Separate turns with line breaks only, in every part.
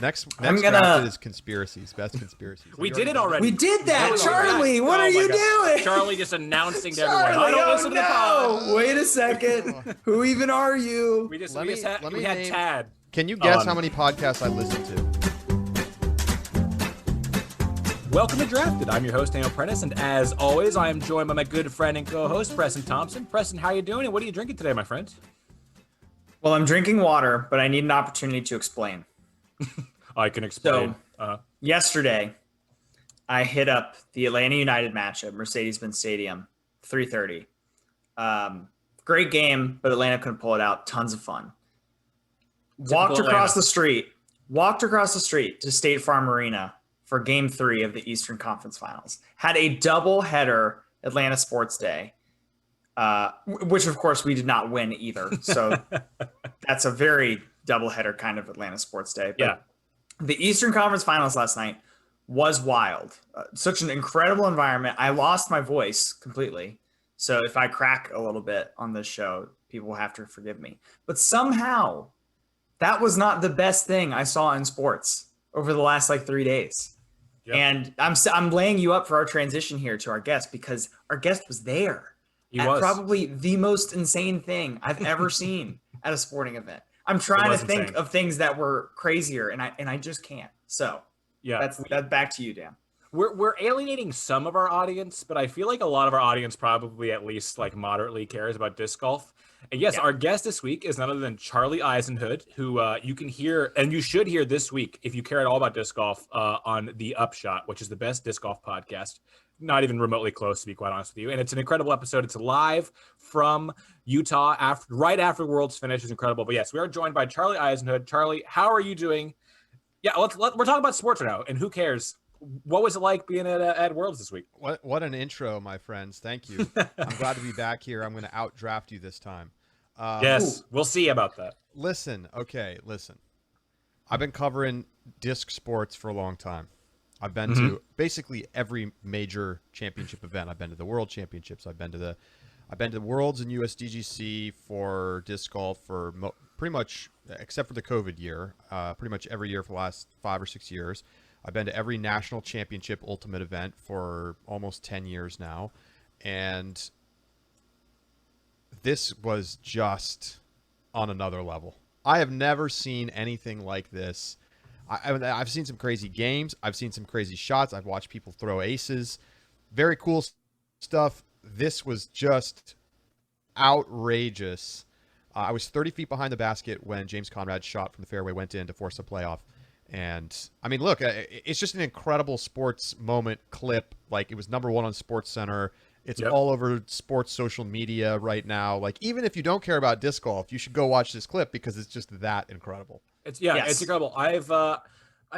Next drafted is conspiracies, best conspiracies.
We did it already.
We did that, Charlie. What are you doing?
Charlie just announcing to
Charlie,
everyone, I don't listen to the pod.
Wait a second. Who even are you?
We had Tad.
Can you guess how many podcasts I listen to?
Welcome to Drafted. I'm your host, Daniel Prentice, and as always, I am joined by my good friend and co-host, Preston Thompson. Preston, how are you doing, and what are you drinking today, my friend?
Well, I'm drinking water, but I need an opportunity to explain.
I can explain.
So, yesterday, I hit up the Atlanta United match at Mercedes-Benz Stadium, 3:30. Great game, but Atlanta couldn't pull it out. Tons of fun. Walked across the street to State Farm Arena for Game 3 of the Eastern Conference Finals. Had a double header Atlanta Sports Day, which of course we did not win either. So that's a very double header kind of Atlanta Sports Day. But
yeah.
The Eastern Conference Finals last night was wild. Such an incredible environment. I lost my voice completely. So if I crack a little bit on this show, people will have to forgive me. But somehow that was not the best thing I saw in sports over the last 3 days. Yep. And I'm laying you up for our transition here to our guest, because our guest was there.
He was
probably the most insane thing I've ever seen at a sporting event. I'm trying to think of things that were crazier, and I just can't. So yeah, that's back to you, Dan.
We're alienating some of our audience, but I feel like a lot of our audience probably at least moderately cares about disc golf. And yes, Our guest this week is none other than Charlie Eisenhood, who you can hear, and you should hear this week if you care at all about disc golf, on The Upshot, which is the best disc golf podcast. Not even remotely close, to be quite honest with you. And it's an incredible episode. It's live from Utah right after the World's finish. It's incredible. But yes, we are joined by Charlie Eisenhood. Charlie, how are you doing? Yeah, we're talking about sports right now, and who cares? What was it like being at Worlds this week?
What an intro, my friends. Thank you. I'm glad to be back here. I'm going to outdraft you this time.
Yes, we'll see about that.
Listen. I've been covering disc sports for a long time. I've been to basically every major championship event. I've been to the World Championships. I've been to the Worlds and USDGC for disc golf for pretty much, except for the COVID year, pretty much every year for the last 5 or 6 years. I've been to every national championship ultimate event for almost 10 years now. And this was just on another level. I have never seen anything like this. I've seen some crazy games. I've seen some crazy shots. I've watched people throw aces. Very cool stuff. This was just outrageous. I was 30 feet behind the basket when James Conrad's shot from the fairway went in to force a playoff. And, I mean, look, it's just an incredible sports moment clip. It was #1 on SportsCenter. It's all over sports social media right now. Even if you don't care about disc golf, you should go watch this clip because it's just that incredible.
It's incredible. I've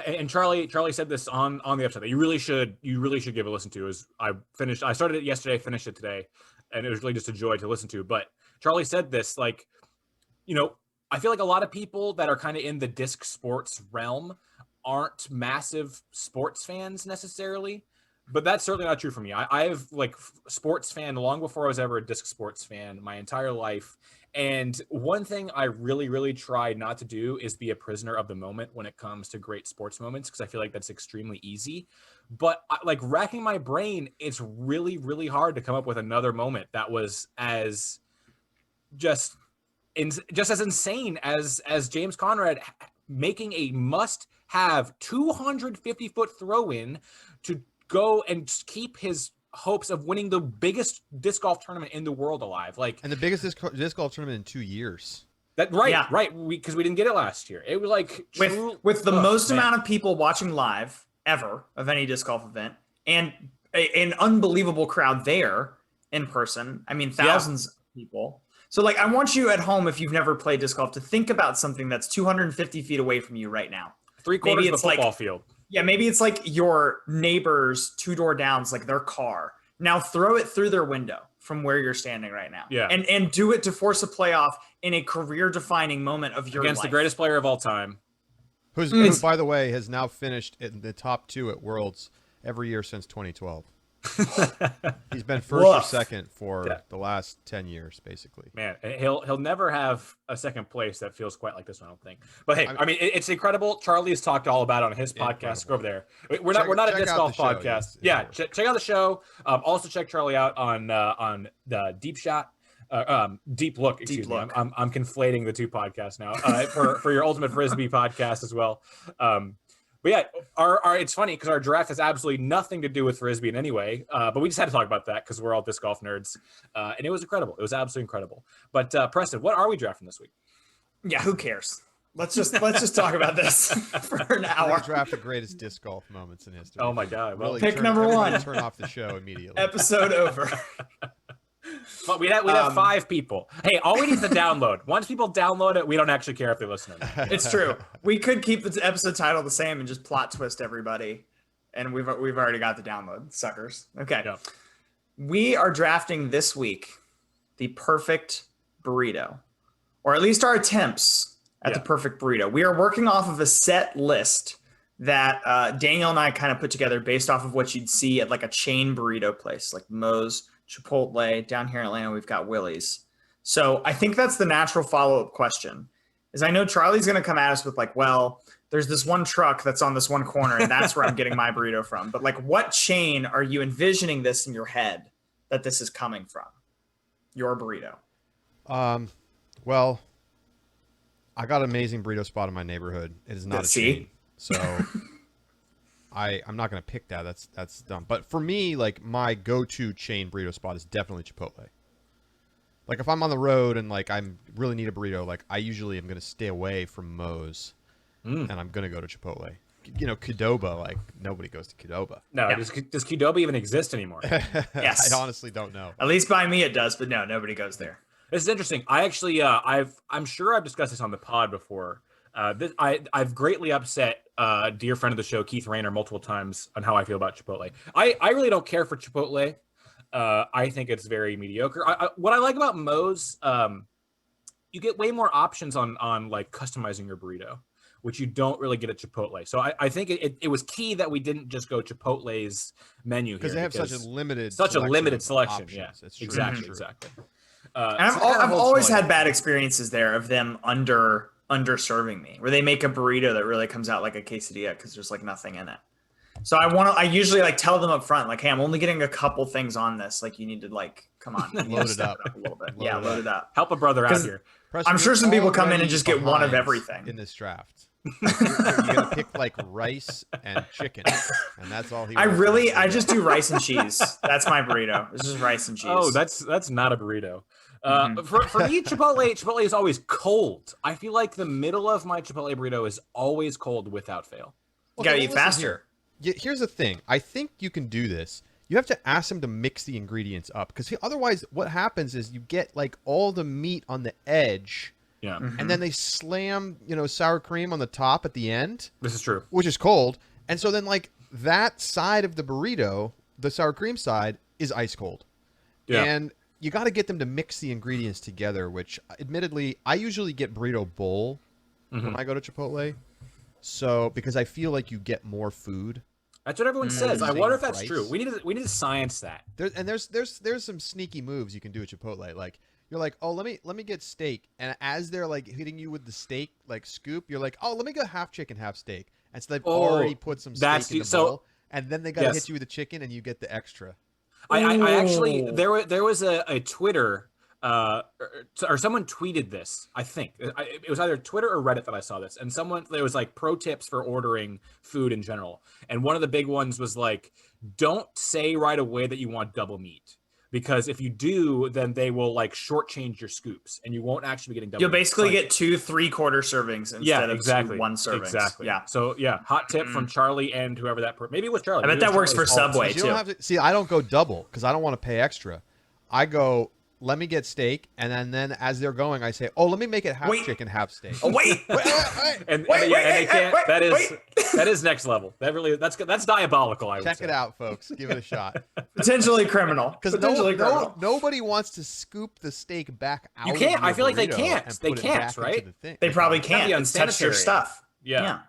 and Charlie said this on the episode that you really should give a listen to. I started it yesterday, finished it today, and it was really just a joy to listen to. But Charlie said this, I feel like a lot of people that are kind of in the disc sports realm aren't massive sports fans necessarily, but that's certainly not true for me. I've sports fan long before I was ever a disc sports fan my entire life. And one thing I really, really try not to do is be a prisoner of the moment when it comes to great sports moments, because I feel like that's extremely easy. But racking my brain, it's really, really hard to come up with another moment that was as just as insane as James Conrad making a must-have 250-foot throw-in to go and keep his hopes of winning the biggest disc golf tournament in the world alive.
And the biggest disc golf tournament in 2 years.
Right. Because we didn't get it last year. It was
with the most amount of people watching live ever of any disc golf event, and an unbelievable crowd there in person. I mean, thousands of people. So I want you at home, if you've never played disc golf, to think about something that's 250 feet away from you right now.
3/4 of a football field.
Yeah, maybe it's your neighbor's 2 door downs, their car. Now throw it through their window from where you're standing right now.
Yeah.
And do it to force a playoff in a career-defining moment of your life.
Against the greatest player of all time.
Who, by the way, has now finished in the top 2 at Worlds every year since 2012. He's been first or
Woof.
second for the last 10 years, basically.
Man, he'll never have a second place that feels quite like this one, I don't think. But hey, I mean, it's incredible. Charlie has talked all about it on his podcast. Go over there. We're not a disc golf podcast. Yeah, check out the show. Also check Charlie out on the Deep Shot. Deep Look. Excuse me. I'm conflating the two podcasts now. For your Ultimate Frisbee podcast as well. But yeah, our it's funny because our draft has absolutely nothing to do with Frisbee in any way. But we just had to talk about that because we're all disc golf nerds. And it was incredible. It was absolutely incredible. But Preston, what are we drafting this week?
Yeah, who cares? Let's just talk about this for an hour.
Draft the greatest disc golf moments in history.
Oh my God! Well,
pick number one.
Turn off the show immediately.
Episode over.
But we'd have 5 people. Hey, all we need is the download. Once people download it, we don't actually care if they listen or not.
It's true. We could keep the episode title the same and just plot twist everybody. And we've already got the download, suckers. Okay.
Yep.
We are drafting this week the perfect burrito, or at least our attempts at the perfect burrito. We are working off of a set list that Daniel and I kind of put together based off of what you'd see at like a chain burrito place, like Moe's, Chipotle. Down here in Atlanta, we've got Willie's. So I think that's the natural follow-up question. Is I know Charlie's going to come at us with like, well, there's this one truck that's on this one corner, and that's where I'm getting my burrito from. But like, what chain are you envisioning this in your head that this is coming from? Your burrito.
Well, I got an amazing burrito spot in my neighborhood. It is not a chain, so I'm not gonna pick that. That's dumb. But for me, like my go-to chain burrito spot is definitely Chipotle. Like if I'm on the road and like I really need a burrito, like I usually am gonna stay away from Moe's, and I'm gonna go to Chipotle. You know, Qdoba, like nobody goes to Qdoba.
No, does Qdoba even exist anymore?
Yes,
I honestly don't know.
At least by me it does, but no, nobody goes there.
This is interesting. I actually, I'm sure I've discussed this on the pod before. I've greatly upset a dear friend of the show, Keith Rayner, multiple times on how I feel about Chipotle. I really don't care for Chipotle. I think it's very mediocre. What I like about Moe's, you get way more options on like customizing your burrito, which you don't really get at Chipotle. So I think it was key that we didn't just go Chipotle's menu here
because they have such a limited
selection.
Options.
Yeah,
it's
exactly.
And I've always had bad experiences there of them underserving me, where they make a burrito that really comes out like a quesadilla because there's like nothing in it. So I usually like tell them up front, like, hey, I'm only getting a couple things on this. Like you need to like, come on,
load it up
a little bit. Load it up.
Help a brother out here.
I'm sure some people come in and just get one of everything
in this draft. You're gonna pick like rice and chicken, and that's all he.
I just do rice and cheese. That's my burrito. It's just rice and cheese.
Oh, that's not a burrito. For me, Chipotle is always cold. I feel like the middle of my Chipotle burrito is always cold without fail.
You gotta eat faster.
Here's the thing. I think you can do this. You have to ask them to mix the ingredients up because otherwise, what happens is you get like all the meat on the edge.
Yeah.
And then they slam, sour cream on the top at the end.
This is true.
Which is cold. And so then like that side of the burrito, the sour cream side, is ice cold. Yeah. And you got to get them to mix the ingredients together, which admittedly, I usually get burrito bowl when I go to Chipotle. So because I feel like you get more food.
That's what everyone says. I wonder if that's true. We need to science that.
There's some sneaky moves you can do at Chipotle. Like you're like, oh, let me get steak, and as they're like hitting you with the steak like scoop, you're like, oh, let me go half chicken, half steak, and so they've already put some steak in the bowl, and then they gotta hit you with the chicken, and you get the extra.
I actually there was a Twitter or someone tweeted this. I think it was either Twitter or Reddit that I saw this, and there was like pro tips for ordering food in general, and one of the big ones was like, don't say right away that you want double meat. Because if you do, then they will like shortchange your scoops, and you won't actually be getting double.
You'll basically get 2 3/4 servings instead of 2 1 servings.
Exactly.
Yeah.
So hot tip from Charlie and whoever maybe it was Charlie.
I bet that works for Subway too.
See, I don't go double because I don't want to pay extra. I go, let me get steak, and then as they're going, I say, oh, let me make it half chicken, half steak.
Oh, wait.
That is next level. That's diabolical. I would
Check
say.
it out, folks. Give it a shot.
Potentially criminal.
Because nobody wants to scoop the steak back out.
You can't. I feel like they can't.
They can't,
right?
They probably can't. It's touch your stuff.
Yeah.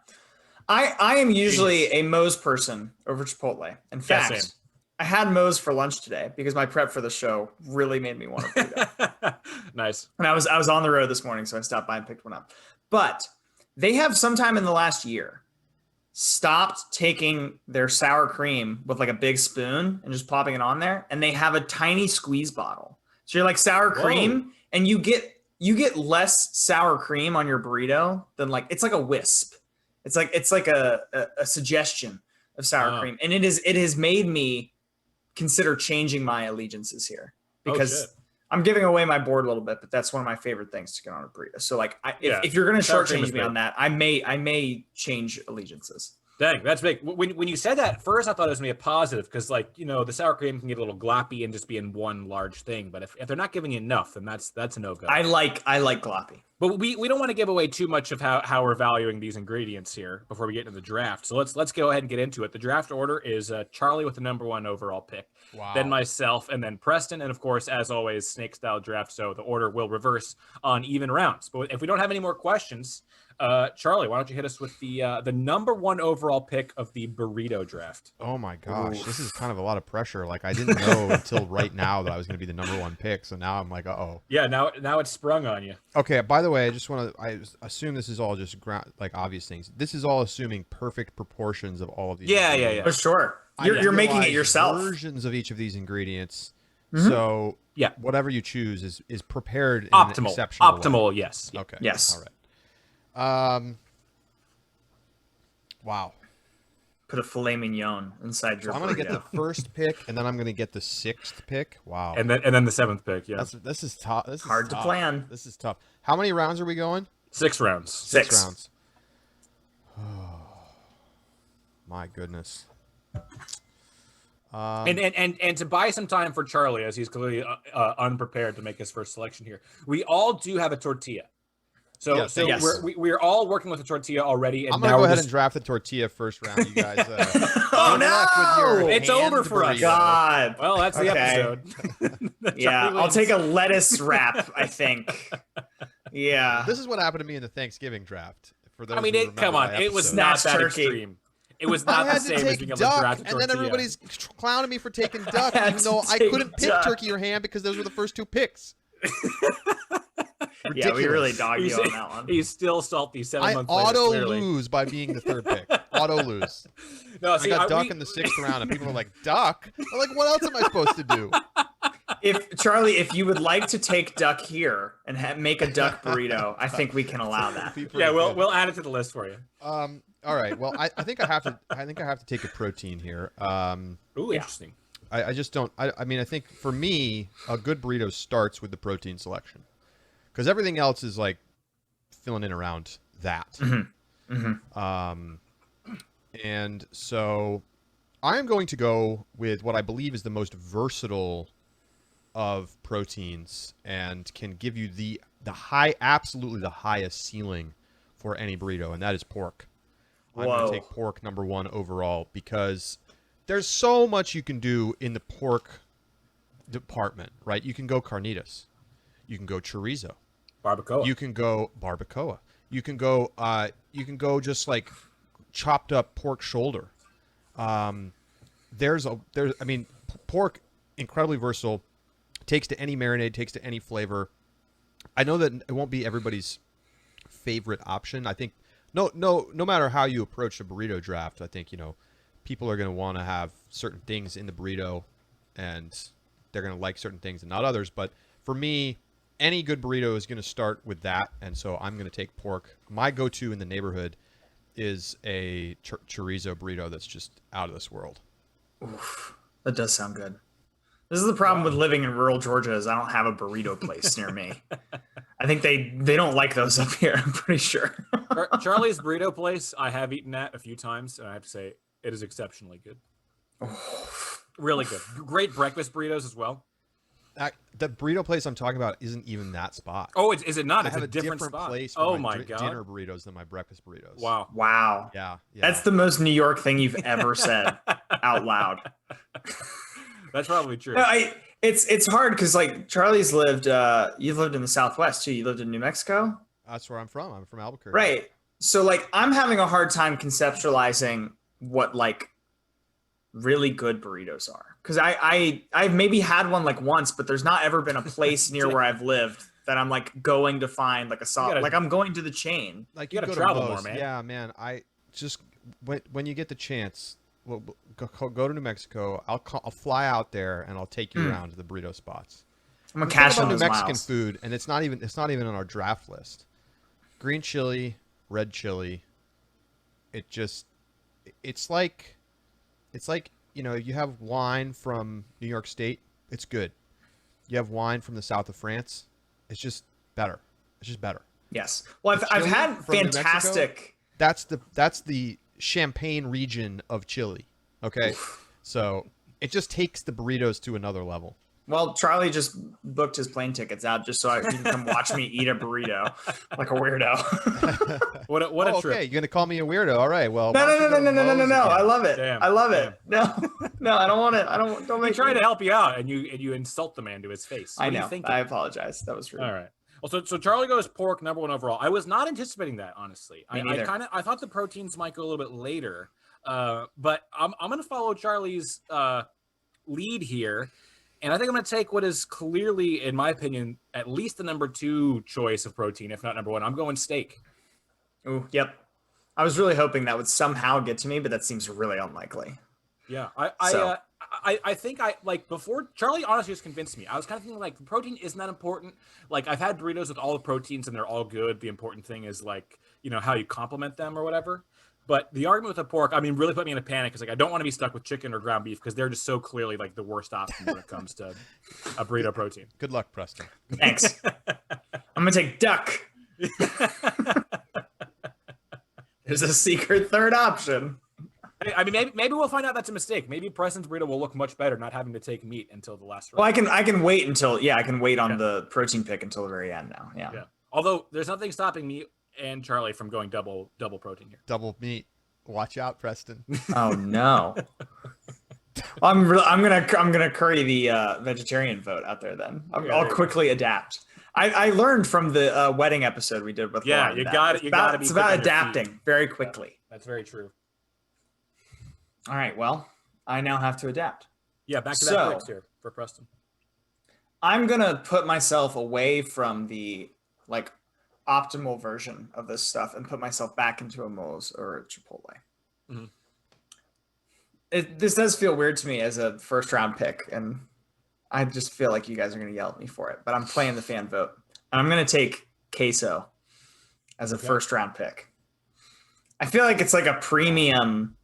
I am usually a Moe's person over Chipotle. In fact, I had Moe's for lunch today because my prep for the show really made me want a burrito.
Nice.
And I was on the road this morning, so I stopped by and picked one up. But they have sometime in the last year stopped taking their sour cream with like a big spoon and just plopping it on there, and they have a tiny squeeze bottle. So you're like sour cream, and you get less sour cream on your burrito than like it's like a wisp. It's like a suggestion of sour cream, and it has made me consider changing my allegiances here because I'm giving away my board a little bit, but that's one of my favorite things to get on a burrito. So like, if you're going to shortchange me on that, I may change allegiances.
Dang, that's big. When you said that first, I thought it was gonna be a positive because, like, you know, the sour cream can get a little gloppy and just be in one large thing. But if they're not giving you enough, then that's a no go.
I like gloppy.
But we don't want to give away too much of how we're valuing these ingredients here before we get into the draft. So let's go ahead and get into it. The draft order is Charlie with the #1 overall pick, then myself, and then Preston, and of course, as always, snake style draft. So the order will reverse on even rounds. But if we don't have any more questions, Charlie, why don't you hit us with the #1 overall pick of the burrito draft?
Oh my gosh, this is kind of a lot of pressure. Like I didn't know until right now that I was going to be the #1 pick. So now I'm like, uh-oh.
Yeah, now it's sprung on you.
Okay. By the way, I assume this is all just like obvious things. This is all assuming perfect proportions of all of these.
Yeah.
For sure. You're making it yourself.
Versions of each of these ingredients. Mm-hmm. So whatever you choose is prepared in an exceptional way.
Yes.
Okay.
Yes.
All right. Wow.
Put a filet mignon inside your.
So I'm gonna get the first pick, and then I'm gonna get the 6th pick. Wow.
And then the 7th pick. Yeah.
This is tough. This is
hard
tough.
to plan.
This is tough. How many rounds are we going?
6 rounds.
6
rounds. Oh, my goodness.
And to buy some time for Charlie, as he's clearly unprepared to make his first selection here, we all do have a tortilla. So,
yes.
we're all working with a tortilla already. And
I'm gonna go ahead and draft the tortilla first round, you guys.
Oh no!
It's over for us.
God.
Well, that's the episode.
Yeah, I'll take a lettuce wrap. I think. Yeah.
This is what happened to me in the Thanksgiving draft. For those,
come on, it was not that extreme. It was not the same as being able to draft a tortilla.
And then everybody's clowning me for taking duck, even though I couldn't pick turkey or ham because those were the first 2 picks.
Yeah, we really dogged you on that one.
He's still salty 7 months later.
I auto lose by being the 3rd pick. Auto lose.
No, see,
I got duck in the 6th round, and people are like, "Duck? I'm like, what else am I supposed to do?"
If you would like to take duck here and make a duck burrito, I think we can allow that.
Yeah, we'll add it to the list for you.
All right. Well, I think I have to take a protein here.
Ooh, interesting.
I just don't. I mean, I think for me, a good burrito starts with the protein selection, because everything else is like filling in around that.
Mm-hmm. Mm-hmm.
And so I am going to go with what I believe is the most versatile of proteins and can give you absolutely the highest ceiling for any burrito, and that is pork. I'm going to take pork #1 overall because there's so much you can do in the pork department, right? You can go carnitas. You can go chorizo.
Barbacoa.
You can go barbacoa. You can go just like chopped up pork shoulder. Pork, incredibly versatile, takes to any marinade, takes to any flavor. I know that it won't be everybody's favorite option. I think no matter how you approach a burrito draft, I think, people are going to want to have certain things in the burrito, and they're going to like certain things and not others. But for me, any good burrito is going to start with that, and so I'm going to take pork. My go-to in the neighborhood is a chorizo burrito that's just out of this world.
Oof, that does sound good. This is the problem with living in rural Georgia is I don't have a burrito place near me. I think they don't like those up here, I'm pretty sure.
Charlie's burrito place, I have eaten at a few times, and I have to say, it is exceptionally good. Really good. Great breakfast burritos as well.
The burrito place I'm talking about isn't even that spot.
Oh, is it not?
I
It's
have
a different spot.
Place
for
my
my God.
dinner burritos than my breakfast burritos.
Wow.
Yeah.
That's the most New York thing you've ever said out loud.
That's probably true.
No, it's hard because like Charlie's lived. You've lived in the Southwest too. You lived in New Mexico.
That's where I'm from. I'm from Albuquerque.
Right. So like I'm having a hard time conceptualizing what like really good burritos are. because I've maybe had one like once, but there's not ever been a place near where I've lived that I'm like going to find like a solid. Like I'm going to the chain.
Like
You
you
gotta
go
travel
to
more,
Moe's.
man.
Yeah, man. I just when you get the chance, well, go to New Mexico. I'll fly out there and I'll take you around to the burrito spots.
I'm gonna
The thing
cash
about
on
New
those
Mexican
miles.
food, and it's not even on our draft list. Green chili, red chili. It's like you have wine from New York State. It's good. You have wine from the south of France. It's just better. It's just better.
Yes. Well,
The
I've
chili
had
from New Mexico,
fantastic.
That's the Champagne region of Chile. Okay, so it just takes the burritos to another level.
Well, Charlie just booked his plane tickets out just so he can come watch me eat a burrito like a weirdo.
What a trip.
Okay, you're gonna call me a weirdo. All right. Well,
No,
why don't you go to
no.
Moe's
I
again?
love it.
Damn,
I love
damn.
it. No, I don't want it. Don't
He
make
tried
me.
to help you out, and you insult the man to his face. What
I
do you
know.
think?
I apologize. That was rude.
All right. Well, so Charlie goes pork #1 overall. I was not anticipating that, honestly.
Me neither.
I thought the proteins might go a little bit later, but I'm gonna follow Charlie's lead here, and I think I'm gonna take what is clearly, in my opinion, at least the #2 choice of protein, if not #1. I'm going steak.
Ooh, yep. I was really hoping that would somehow get to me, but that seems really unlikely.
Yeah,
So-
I think I like before Charlie honestly just convinced me. I was kind of thinking like the protein isn't that important. Like I've had burritos with all the proteins and they're all good. The important thing is like, how you complement them or whatever. But the argument with the pork, I mean, really put me in a panic because like I don't want to be stuck with chicken or ground beef because they're just so clearly like the worst option when it comes to a burrito protein.
Good luck, Preston.
Thanks. I'm gonna take duck. There's a secret third option.
I mean, maybe we'll find out that's a mistake. Maybe Preston's burrito will look much better not having to take meat until the last round.
Well, I can wait until I can wait on the protein pick until the very end now. Yeah.
Yeah. Although there's nothing stopping me and Charlie from going double protein here.
Double meat. Watch out, Preston.
Oh no. I'm gonna curry the vegetarian vote out there then. I'll quickly adapt. I learned from the wedding episode we did with Lauren
you
that
got it.
It's about adapting very quickly.
That's very true.
All right. Well, I now have to adapt.
Yeah, back to
So-
that picks here for Preston.
I'm gonna put myself away from the like optimal version of this stuff and put myself back into a Moe's or a Chipotle.
Mhm.
This does feel weird to me as a first round pick, and I just feel like you guys are gonna yell at me for it. But I'm playing the fan vote, and I'm gonna take queso as a first round pick. I feel like it's like a premium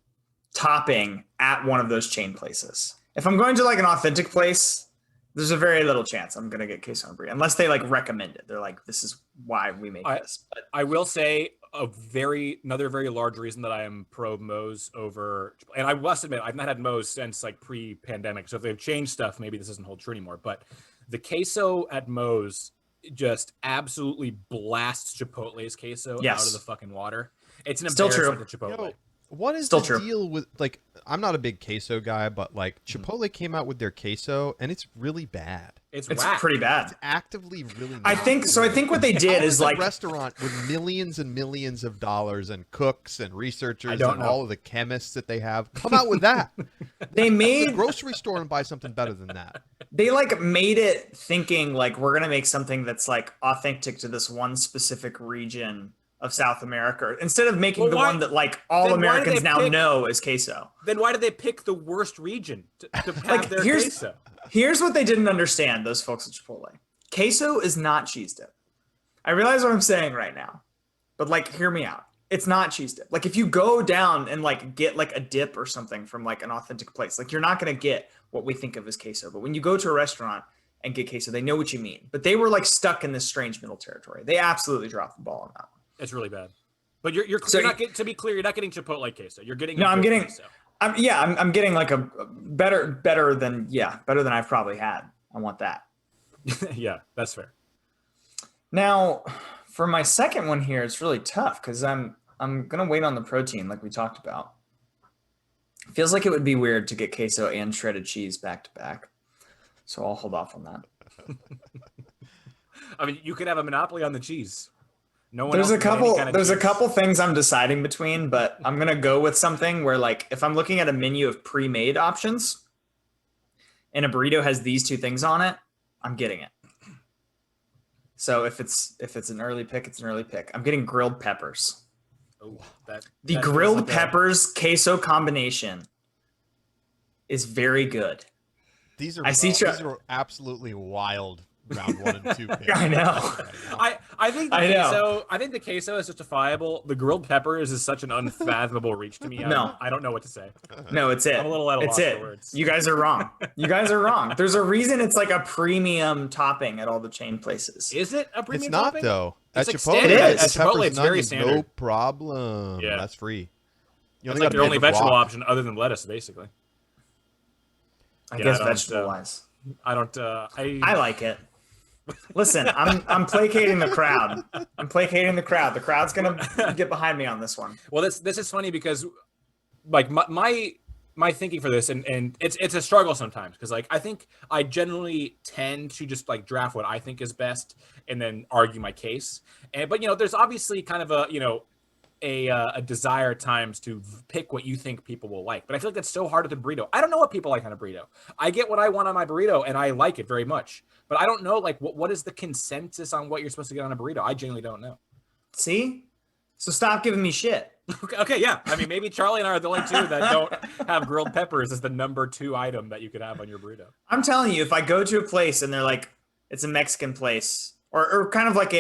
topping at one of those chain places. If I'm going to like an authentic place, there's a very little chance I'm gonna get queso and burrito unless they like recommend it. They're like, this is why we make this. But
I will say another very large reason that I am pro Moe's over, and I must admit I've not had Moe's since like pre-pandemic. So if they've changed stuff, maybe this doesn't hold true anymore. But the queso at Moe's just absolutely blasts Chipotle's queso out of the fucking water. It's an
Still true.
embarrassment to Chipotle.
What is
Still
the
true.
deal with like? I'm not a big queso guy, but like Chipotle came out with their queso, and it's really bad.
It's
it's pretty bad.
It's actively really.
I
not
think so. I
good.
think what they
How
did
is
is
a
like
restaurant with millions and millions of dollars and cooks and researchers
don't
and
know.
all of the chemists that they have come out with that.
they
Go to the
made
grocery store and buy something better than that.
they like made it thinking like we're gonna make something that's like authentic to this one specific region of South America instead of making
Well,
the
why-
one that like all
then why did
Americans
they
now
pick-
know as queso.
Then why did they pick the worst region to have
Like,
their
here's-
queso?
Here's what they didn't understand, those folks at Chipotle. Queso is not cheese dip. I realize what I'm saying right now, but like, hear me out. It's not cheese dip. Like if you go down and like get like a dip or something from like an authentic place, like you're not going to get what we think of as queso. But when you go to a restaurant and get queso, they know what you mean. But they were like stuck in this strange middle territory. They absolutely dropped the ball on that one.
It's really bad. But you're
So-
not getting, to be clear, you're not getting Chipotle queso. You're getting
No,
a
I'm
good
getting-
queso.
I'm getting like a better than I've probably had. I want that.
Yeah, that's fair.
Now, for my second one here, it's really tough because I'm gonna wait on the protein like we talked about. Feels like it would be weird to get queso and shredded cheese back to back, so I'll hold off on that.
I mean, you could have a monopoly on the cheese. No one.
There's
else
a
can get any
couple.
kind of
There's a
cheese.
couple things I'm deciding between, but I'm gonna go with something where like if I'm looking at a menu of pre-made options, and a burrito has these two things on it, I'm getting it. So if it's an early pick, it's an early pick. I'm getting grilled peppers.
Oh,
The grilled peppers queso combination is very good.
These are
these
are absolutely wild round 1 and 2 picks.
I know.
I think the queso is justifiable. The grilled peppers is such an unfathomable reach to me. I don't know what to say.
No, it's it.
I'm a little at a loss for words.
You guys are wrong. There's a reason it's like a premium topping at all the chain places.
Is it a premium
It's not
topping?
though.
It's
At
like
Chipotle,
standard.
At
Chipotle, it's very
No
standard.
problem.
Yeah.
That's free. You
It's
only
like
got
their only vegetable option other than lettuce, basically.
I guess vegetable wise.
I don't.
I like it. Listen, I'm placating the crowd. The crowd's gonna get behind me on this one.
Well, this is funny because, like, my thinking for this, and it's a struggle sometimes because, like, I think I generally tend to just like draft what I think is best and then argue my case. But there's obviously kind of a desire at times to pick what you think people will like. But I feel like that's so hard with a burrito. I don't know what people like on a burrito. I get what I want on my burrito and I like it very much. But I don't know, like, what is the consensus on what you're supposed to get on a burrito? I genuinely don't know.
See? So stop giving me shit.
Okay, yeah. I mean, maybe Charlie and I are the only two that don't have grilled peppers as the number 2 item that you could have on your burrito.
I'm telling you, if I go to a place and they're like, it's a Mexican place or kind of like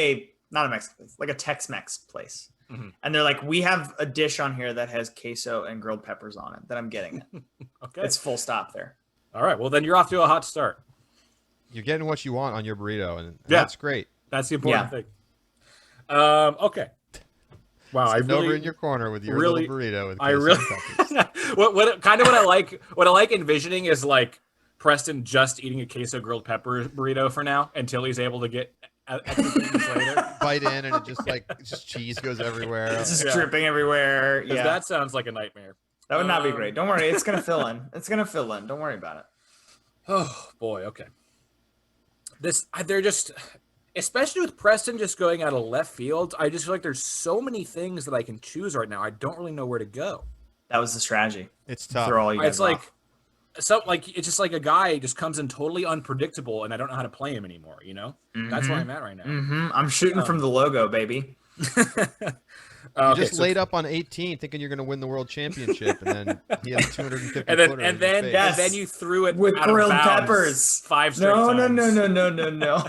not a Mexican place, like a Tex-Mex place. Mm-hmm. And they're like, we have a dish on here that has queso and grilled peppers on it, then I'm getting it.
Okay.
It's full stop there.
All right. Well, then you're off to a hot start.
You're getting what you want on your burrito, and that's great.
That's the important thing. Okay. Wow,
Sit over in your corner with your little burrito with queso and peppers.
what I like envisioning is like Preston just eating a queso grilled pepper burrito for now until he's able to get extra things later.
Bite in and just cheese goes everywhere.
It's just dripping everywhere. Yeah,
that sounds like a nightmare.
That would not be great. Don't worry, it's gonna fill in. Don't worry about it.
Oh boy, okay. They're just, especially with Preston just going out of left field, I just feel like there's so many things that I can choose right now. I don't really know where to go.
That was the strategy.
It's tough.
Throw all you guys off.
It's just like a guy just comes in totally unpredictable, and I don't know how to play him anymore.
Mm-hmm.
That's where I'm at right now.
Mm-hmm. I'm shooting from the logo, baby.
You just laid up on 18, thinking you're going to win the world championship, and then he has 250.
and then you threw it
with
out
grilled
of bounds
peppers
5 straight times.
No.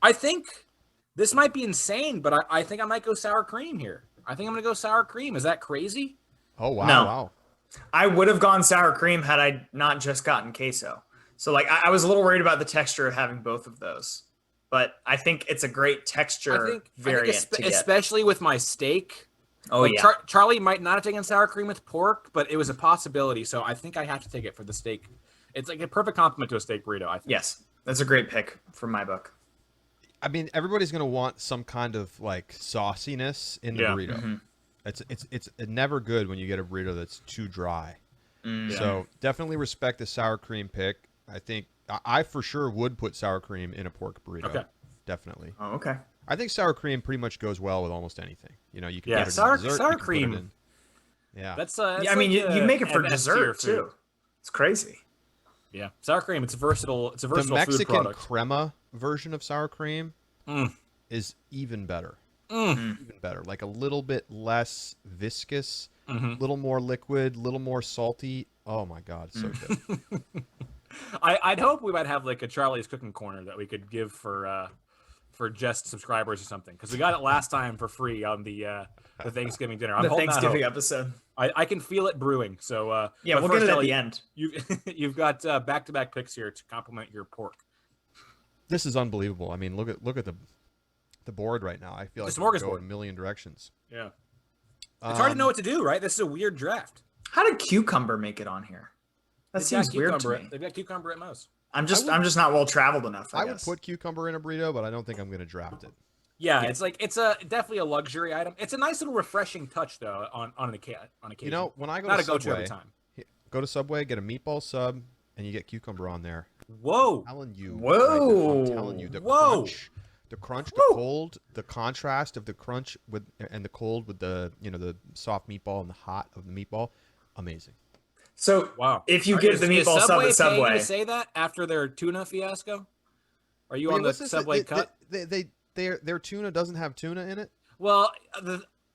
I think this might be insane, but I think I might go sour cream here. I think I'm going to go sour cream. Is that crazy?
Oh, wow.
No.
Wow.
I would have gone sour cream had I not just gotten queso. So, like, I was a little worried about the texture of having both of those. But I think it's a great texture variant to get.
Especially with my steak.
Oh, yeah.
Charlie might not have taken sour cream with pork, but it was a possibility. So I think I have to take it for the steak. It's like a perfect complement to a steak burrito, I think.
Yes. That's a great pick from my book.
I mean, everybody's going to want some kind of, like, sauciness in the burrito. Mm-hmm. It's never good when you get a burrito that's too dry. So definitely respect the sour cream pick. I think I for sure would put sour cream in a pork burrito. Okay. Definitely.
Oh, okay.
I think sour cream pretty much goes well with almost anything. You can put it in
sour
cream.
That's
I mean, you make it for dessert too. It's crazy.
Yeah, sour cream. It's a versatile. It's a versatile
food product. The Mexican crema version of sour cream is even better. Even better. Like a little bit less viscous, a little more liquid, a little more salty. Oh my God, it's so good.
I'd hope we might have like a Charlie's Cooking Corner that we could give for just subscribers or something, because we got it last time for free on the Thanksgiving dinner.
The Thanksgiving episode.
I can feel it brewing. So
yeah, we'll get it at the end.
You've got back-to-back picks here to complement your pork.
This is unbelievable. I mean, look at the board right now. I feel like
it's
go in a million directions.
Yeah, it's hard to know what to do, right? This is a weird draft.
How did cucumber make it on here? That seems weird to me.
They've got cucumber at most.
I'm just not well traveled enough. I
would put cucumber in a burrito, but I don't think I'm going to draft it.
Yeah, it's definitely a luxury item. It's a nice little refreshing touch though on occasion.
You know, when I go
not
to
a go-to
Subway,
every time.
Go to Subway, get a meatball sub, and you get cucumber on there.
Whoa!
I'm telling you.
Whoa!
I'm telling you, the The crunch, the cold, the contrast of the crunch and the cold with the the soft meatball and the hot of the meatball, amazing.
So
Wow.
if you give the meatball sub at
Is Subway paying you
Subway,
to say that after their tuna fiasco? Are you
Well,
on
yeah,
the Subway cut?
Their tuna doesn't have tuna in it.
Well,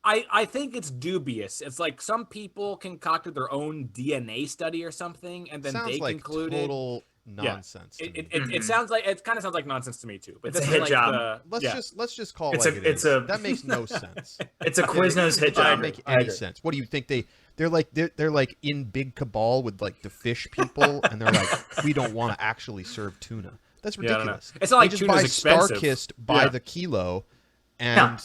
I think it's dubious. It's like some people concocted their own DNA study or something, and then
Sounds
they
like
concluded
total nonsense. to me.
It sounds like it kind of sounds like nonsense to me too. But
It's
this
a
is
hit
like
job.
Let's just call it
It's
like
a-
it
it's
is.
a-
That makes no sense.
it's a Quiznos hit
It doesn't
job.
make
I
any
agree.
sense. What do you think they're like in big cabal with like the fish people, and they're like, we don't want to actually serve tuna. That's
Yeah, I don't know.
ridiculous.
It's not like
they just
tuna's
buy
expensive.
Starkist by
Yeah.
the kilo, and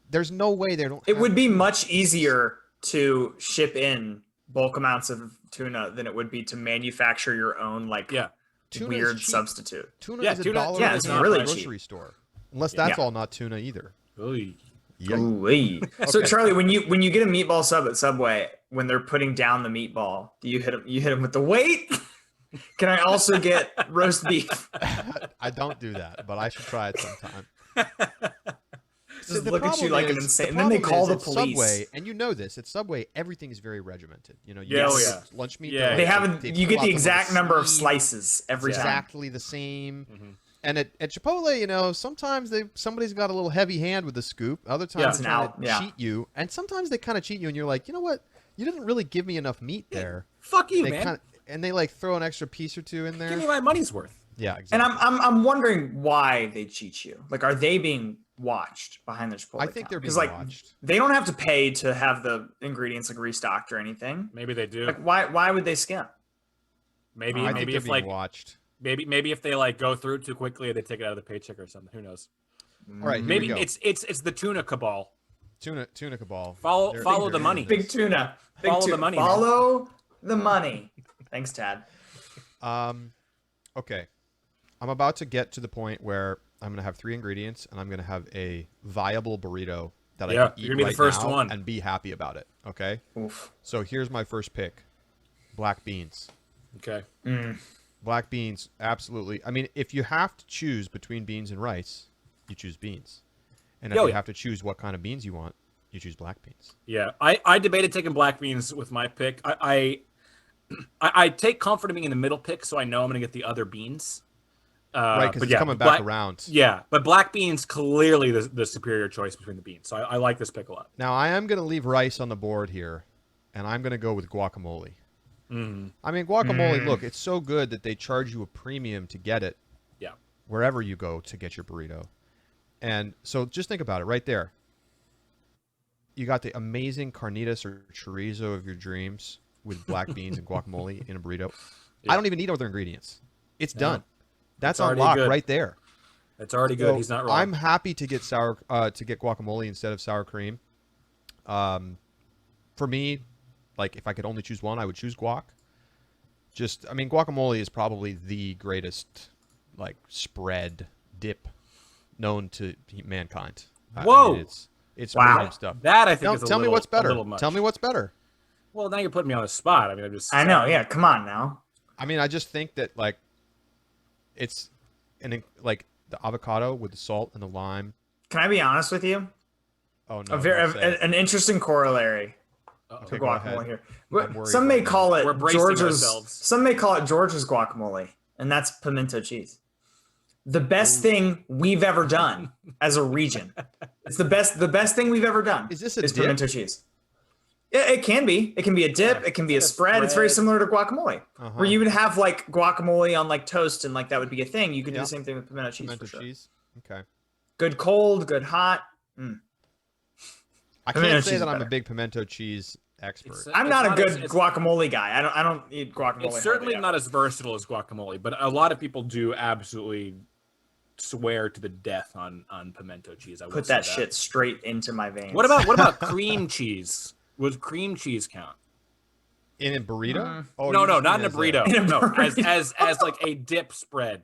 there's no way they don't.
It
have
would be much easier to ship in bulk amounts of tuna than it would be to manufacture your own
Tuna is
weird
cheap.
substitute.
Tuna
Yeah,
is
tuna-
$1
yeah,
at
it's
the
really
grocery
cheap.
store, unless that's
Yeah.
all not tuna either.
Oy.
Yikes.
Ooh-wee. So Charlie, when you get a meatball sub at Subway, when they're putting down the meatball, do you hit them? You hit them with the weight? Can I also get roast beef?
I don't do that, but I should try it sometime.
Just
The
look at you
problem
like an
is-
insane. And then they
problem
call the
is at
police.
Subway, and you know this. At Subway, everything is very regimented. You know, you
Yeah,
get
oh,
the
yeah.
lunch meat.
Yeah,
They
yeah.
haven't.
they
You
pull
get
out
the
little
exact number of
sleeve,
slices every time.
exactly the same.
Mhm.
And at Chipotle, sometimes somebody's got a little heavy hand with the scoop. Other
Yeah.
times
It's
they're
an
trying
out,
to
yeah.
cheat you, and sometimes they kind of cheat you, and you're like, you know what? You didn't really give me enough meat there.
Fuck you,
They
man.
and they like throw an extra piece or two in there.
Give me my money's worth.
Yeah,
And
exactly.
I'm wondering why they cheat you. Like, are they being watched behind the Chipotle?
I think they're being
because
watched.
they don't have to pay to have the ingredients like restocked or anything.
Maybe they do.
Like, why would they skimp?
Maybe
I think
maybe
they're
if
being
like
watched.
maybe if they like go through too quickly, they take it out of the paycheck or something. Who knows?
All right, here
Maybe
we go.
it's the tuna cabal.
Tuna cabal.
Follow
They're-
the
they're
money.
in
Big
this.
tuna. Big
Follow the
tuna.
money, man.
Follow the money. Thanks, Tad.
Okay. I'm about to get to the point where I'm going to have 3 ingredients, and I'm going to have a viable burrito that
Yeah,
I can eat
you're gonna be the
right
first
now
one.
and be happy about it. Okay.
Oof.
So here's my first pick: black beans.
Okay.
Black beans, absolutely. I mean, if you have to choose between beans and rice, you choose beans. And if
Oh,
you
yeah.
have to choose what kind of beans you want, you choose black beans.
Yeah, I debated taking black beans with my pick. I take comfort in being in the middle pick, so I know I'm going to get the other beans.
Right, because
but
it's
yeah,
coming back
black-
around.
Yeah, but black beans clearly the superior choice between the beans. So I like this pick a lot.
Now, I am going to leave rice on the board here, and I'm going to go with guacamole. I mean, guacamole, look, it's so good that they charge you a premium to get it
Yeah.
wherever you go to get your burrito. And so just think about it right there. You got the amazing carnitas or chorizo of your dreams with black beans and guacamole in a burrito.
Yeah.
I don't even need other ingredients. It's
No.
done. That's
It's already
unlocked
good.
right there.
It's already good.
So
He's not wrong.
I'm happy to get guacamole instead of sour cream. For me, like if I could only choose one, I would choose guac. I mean, guacamole is probably the greatest like spread dip known to mankind. I
Whoa.
mean, it's
Wow.
premium stuff.
that I think
Tell,
is a
tell me
little-
what's
a
better.
little much.
Tell me what's better.
Well, now you're putting me on the spot. I mean, I'm just.
I know. Yeah. Come on now.
I mean, I just think that like it's like the avocado with the salt and the lime.
Can I be honest with you?
Oh no!
A very
don't say it.
an interesting corollary
Uh-oh.
Okay,
to
go
guacamole
ahead.
here.
I'm worried
Some may
about
call it
We're bracing
George's.
ourselves.
Some may call it George's guacamole, and that's pimento cheese. The best thing we've ever done as a region. It's the best thing we've ever done.
Is this a
is
dip?
pimento cheese? Yeah, it can be. It can be a dip.
Yeah,
It can be a
it's like a
spread. It's very
spread.
similar to guacamole,
Uh-huh.
where you would have like guacamole on like toast, and like that would be a thing. You could do
Yeah.
the same thing with pimento cheese
Pimento
for sure.
cheese. Okay.
Good cold, good hot. Mm.
I
Pimento
can't say
cheese
that
is
I'm a
better.
big pimento cheese expert.
It's-
I'm not a good
it's-
guacamole guy. I don't eat guacamole.
It's certainly
hardly
not as versatile as guacamole, but a lot of people do absolutely swear to the death on pimento cheese. I will
Put
say
that shit straight into my veins.
What about cream cheese? Would cream cheese count?
In a burrito? Oh,
No,
you
no,
just
not
mean
in a burrito.
In a
No,
burrito.
as like a dip spread,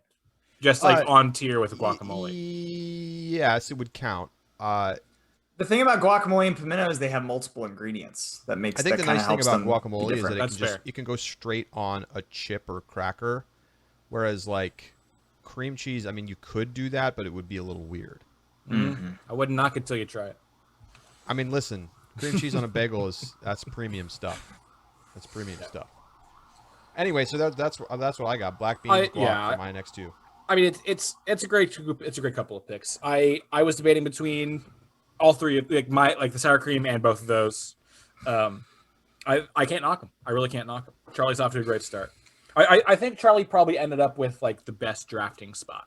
just like
Uh,
on tier with guacamole.
Yes, it would count. I
The thing about guacamole and pimento is they have multiple ingredients. That makes
think
that
the
kinda
nice thing
helps
about
them be
guacamole is
different.
that
That's fair.
it can go straight on a chip or cracker, whereas like cream cheese, I mean, you could do that, but it would be a little weird.
I wouldn't knock it till you try it.
I mean, listen, cream cheese on a bagel that's premium stuff. That's premium stuff. Anyway, so that's what I got. Black beans guac for my next two.
I mean, it's a great group. It's a great couple of picks. I was debating between all three, like the sour cream and both of those. I can't knock them. I really can't knock them. Charlie's off to a great start. I think Charlie probably ended up with like the best drafting spot,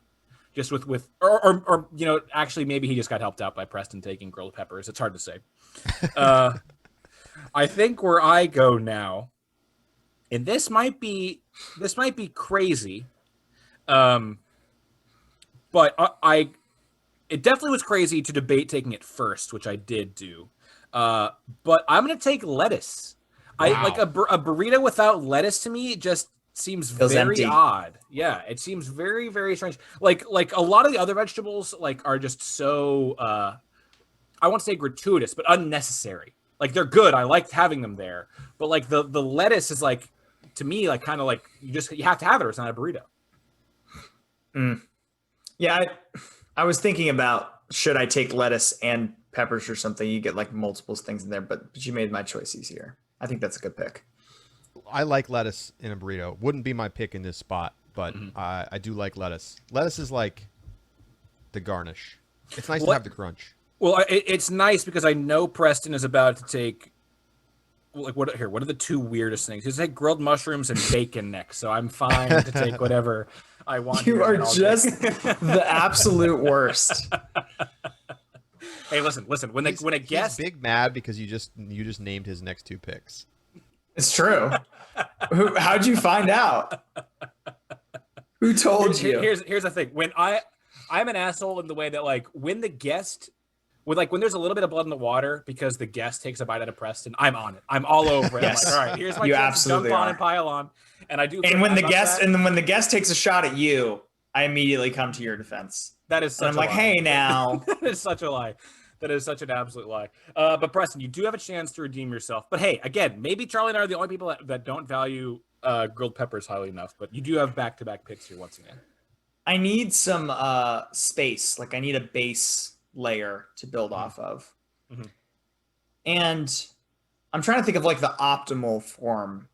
just with or actually maybe he just got helped out by Preston taking grilled peppers. It's hard to say. I think where I go now, and this might be crazy, but it definitely was crazy to debate taking it first, which I did do. But I'm gonna take lettuce. Wow. I like a burrito without lettuce to me just seems
feels
very
empty.
odd. Yeah, it seems very, very strange. Like a lot of the other vegetables like are just so I won't say gratuitous, but unnecessary. Like they're good. I liked having them there. But like the lettuce is like, to me, like kind of like you have to have it or it's not a burrito.
Yeah, I was thinking about should I take lettuce and peppers or something. You get like multiple things in there, but you made my choice easier. I think that's a good pick.
I like lettuce in a burrito. Wouldn't be my pick in this spot, but I do like lettuce. Lettuce is like the garnish. It's nice to have the crunch.
Well, it's nice because I know Preston is about to take. Like what are the two weirdest things? He's like grilled mushrooms and bacon next, so I'm fine to take whatever I want.
You are just the absolute worst.
Hey, listen. When a guest,
he's big mad because you just named his next two picks.
It's true. How'd you find out? Who told you?
Here's the thing. When I'm an asshole in the way that like when the guest. When there's a little bit of blood in the water because the guest takes a bite out of Preston, I'm on it. I'm all over it.
Yes.
I'm like, all right, here's my
You
chance to jump
absolutely
on
are.
and pile on. And I do.
And when the guest takes a shot at you, I immediately come to your defense.
That is such
and I'm
a
like,
lie.
hey now.
That is such a lie. That is such an absolute lie. But Preston, you do have a chance to redeem yourself. But hey, again, maybe Charlie and I are the only people that don't value grilled peppers highly enough. But you do have back-to-back picks here once again.
I need some space. Like I need a base layer to build off of.
Mm-hmm.
And I'm trying to think of like the optimal form,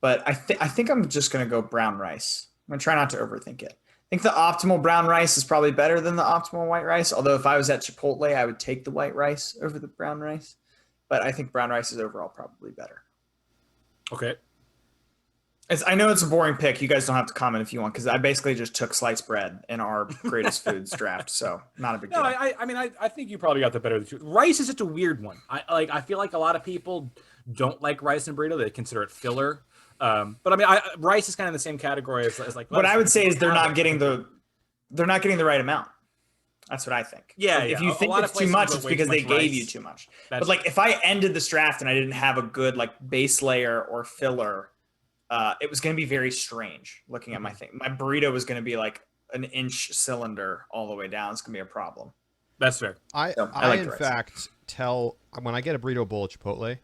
but I think I'm just going to go brown rice. I'm going to try not to overthink it. I think the optimal brown rice is probably better than the optimal white rice. Although if I was at Chipotle, I would take the white rice over the brown rice, but I think brown rice is overall probably better.
Okay.
I know it's a boring pick. You guys don't have to comment if you want, because I basically just took sliced bread in our greatest foods draft, so not a big deal.
No, I think you probably got the better of the two. Rice is such a weird one. I feel like a lot of people don't like rice and burrito. They consider it filler. But I mean, rice is kind of in the same category as like.
What I would say is they're not getting the right amount. That's what I think.
Yeah,
If you think it's too much, it's because they gave you too much. But like, if I ended this draft and I didn't have a good like base layer or filler. It was going to be very strange looking at my thing. My burrito was going to be like an inch cylinder all the way down. It's going to be a problem.
That's fair.
I
like
in fact tell when I get a burrito bowl at Chipotle,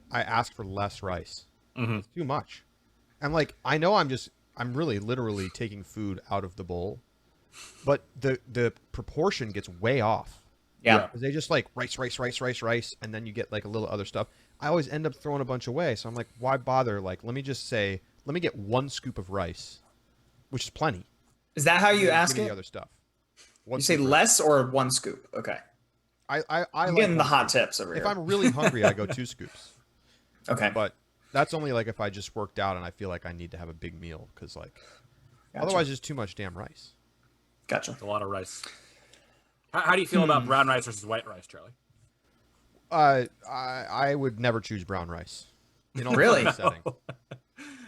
I ask for less rice. It's too much. I'm like, I know I'm really literally taking food out of the bowl, but the proportion gets way off.
Yeah.
Because they just like rice, and then you get like a little other stuff. I always end up throwing a bunch away. So I'm like, why bother? Like, let me get one scoop of rice, which is plenty.
Is that how you ask
Give me
it?
the other stuff.
You say less or one scoop? Okay.
I'm
like getting the hot tips over here.
If I'm really hungry, I go 2 scoops.
Okay.
But that's only like if I just worked out and I feel like I need to have a big meal because like otherwise it's too much damn rice.
Gotcha.
It's a lot of rice. How do you feel about brown rice versus white rice, Charlie?
I would never choose brown rice. In all
Really?
setting.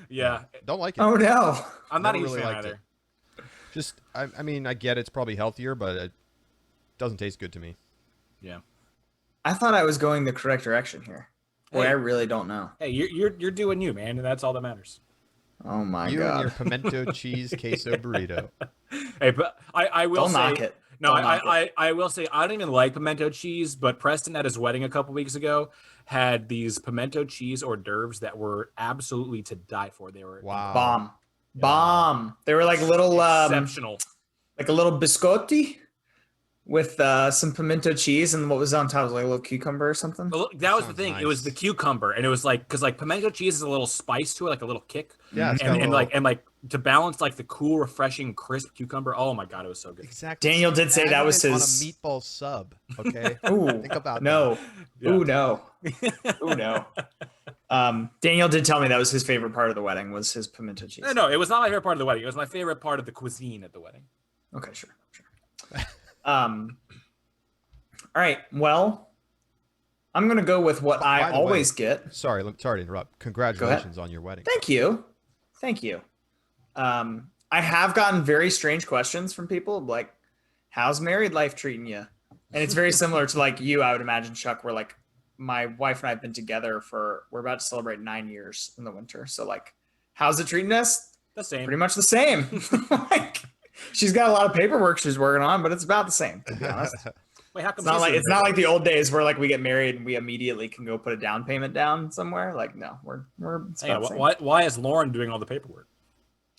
Yeah.
Don't like it.
Oh no.
I'm not
Never
even
really
fan
liked
either.
Just I mean I get it's probably healthier, but it doesn't taste good to me.
Yeah.
I thought I was going the correct direction here. Boy,
Hey.
I really don't know.
Hey, you're doing you, man, and that's all that matters.
Oh my
You
god.
and your pimento cheese queso burrito.
Hey, but I will
Don't
say,
knock it.
No,
Don't knock
I will say I don't even like pimento cheese, but Preston at his wedding a couple weeks ago had these pimento cheese hors d'oeuvres that were absolutely to die for. They were
Wow.
Bomb. Bomb. They were like little
Exceptional.
like a little biscotti with some pimento cheese, and what was on top? It was like a little cucumber or something.
Well, that was the
Sounds
thing.
nice.
It was the cucumber, and it was like because like pimento cheese is a little spice to it, like a little kick.
Yeah, it's got
and,
a
and
little-
like to balance like the cool, refreshing, crisp cucumber. Oh my god, it was so good.
Exactly.
Daniel did say that was
Imagine it
his-
on a meatball sub. Okay.
Ooh,
Think about
no.
Yeah.
Ooh, no. Ooh, no. Daniel did tell me that was his favorite part of the wedding was his pimento cheese.
No, it was not my favorite part of the wedding. It was my favorite part of the cuisine at the wedding.
Okay, sure. All right. Well, I'm gonna go with what
By
I
the
always
way,
get.
Sorry to interrupt. Congratulations on your wedding.
Thank you. I have gotten very strange questions from people like, "How's married life treating you?" And it's very similar to like you, I would imagine, Chuck. Where like my wife and I have been together we're about to celebrate 9 years in the winter. So like, how's it treating us?
The same.
Pretty much the same. Like, she's got a lot of paperwork she's working on, but it's about the same. To be honest.
Wait, how come
It's not like the old days where like we get married and we immediately can go put a down payment down somewhere. Like, no, it's
Hang on,
about the same.
why is Lauren doing all the paperwork?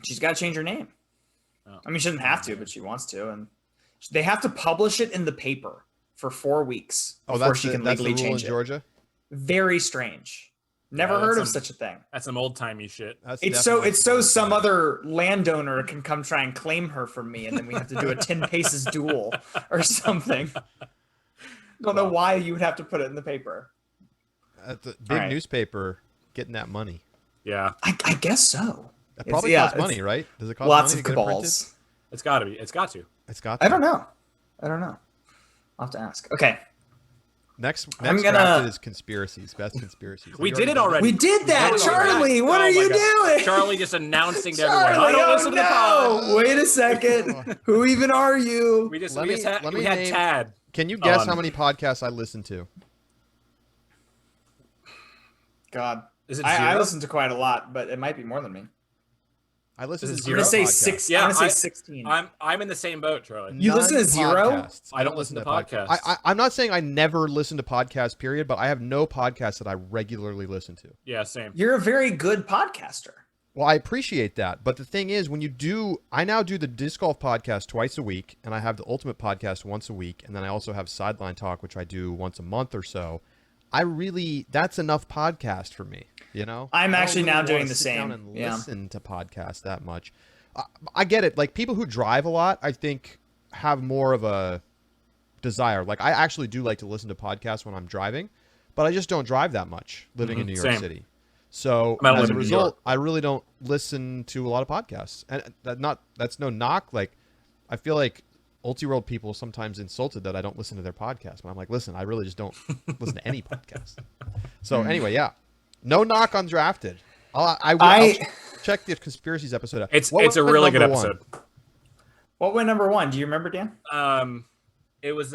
She's got to change her name.
Oh.
I mean, she doesn't have to, but she wants to, and they have to publish it in the paper for 4 weeks
Oh,
before
that's
she can
that's the
legally
rule in
change it.
Georgia.
Very strange. Never
Yeah,
heard of
that's
such a thing.
That's some old timey shit.
That's
It's
definitely
so some other landowner can come try and claim her from me, and then we have to do a 10 paces duel or something. Don't know why you would have to put it in the paper.
At the big
Alright.
newspaper getting that money.
Yeah,
I guess so.
That probably
yeah,
costs money, right? Does it cost
Lots
money
of
to get it printed?
cabals.
it's got to be. It's got to.
It's got.
I
to.
don't know. I'll have to ask. Okay.
Next
I'm
drafted
gonna-
is conspiracies. Best conspiracies.
We
Have
did
you
it already.
We did that,
We did it
Charlie.
already.
What
Oh
are
my
you
God.
doing?
Charlie just announcing to
Charlie,
everyone. I don't
oh
listen to the pod.
no! Wait a second. Who even are you?
We
Let me
had
name-
Tad.
Can you guess
on.
how many podcasts I listen to?
God.
Is it
I
zero?
listen to quite a lot, but it might be more than me.
I listen
Is
to
it
zero
I'm gonna say
podcasts.
6.
Yeah,
I'm gonna say
I-
16.
I'm in the same boat, Charlie.
You listen to
None
zero?
podcasts.
I don't listen to podcasts.
I'm not saying I never listen to podcasts, period, but I have no podcasts that I regularly listen to.
Yeah, same.
You're a very good podcaster.
Well, I appreciate that. But the thing is, I now do the disc golf podcast twice a week, and I have the ultimate podcast once a week, and then I also have Sideline Talk, which I do once a month or so. That's enough podcast for me, you know?
I'm
I don't
actually
really
now
wanna
doing the
sit down
same.
and
Yeah.
listen to podcasts that much. I get it. Like, people who drive a lot, I think, have more of a desire. Like, I actually do like to listen to podcasts when I'm driving, but I just don't drive that much living in New York
Same.
City. So
I'm out
as a
living in New
result,
York.
I really don't listen to a lot of podcasts, and that's no knock. Like, I feel like Ulti-World people sometimes insulted that I don't listen to their podcast, but I'm like, listen, I really just don't listen to any podcast. So anyway, yeah, no knock on Drafted. I'll check the conspiracies episode out.
It's
What
a
went
really good
number one?
episode.
What went number 1? Do you remember, Dan?
It was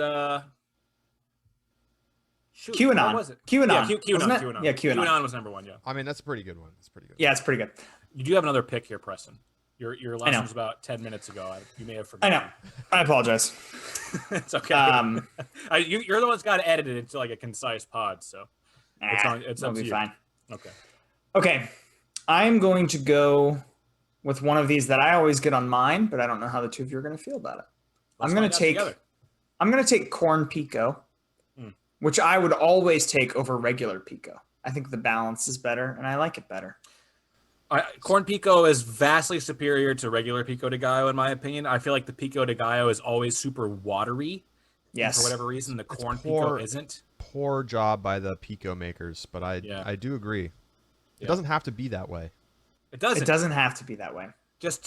shoot,
QAnon.
what was it?
QAnon.
Yeah, QAnon.
Wasn't it?
QAnon.
Yeah, QAnon.
QAnon was number 1. Yeah.
I mean, that's a pretty good one. It's pretty good.
Yeah, it's pretty good.
You do have another pick here, Preston. Your last
know.
one was about 10 minutes ago. You may have
I
forgotten.
know. I apologize.
It's okay.
Um,
You're the one's got to edit it into like a concise pod, so it's up
it'll
to
be
you.
fine.
Okay.
Okay. I'm going to go with one of these that I always get on mine, but I don't know how the two of you are going to feel about it.
Let's
I'm going
find
to
out
take
together.
I'm going to take corn pico, which I would always take over regular pico. I think the balance is better, and I like it better.
Corn pico is vastly superior to regular pico de gallo, in my opinion. I feel like the pico de gallo is always super watery.
Yes.
For whatever reason, the corn
poor.
pico isn't.
Poor job by the pico makers, but I do agree. It
Yeah.
doesn't have to be that way.
It doesn't.
It doesn't have to be that way.
Just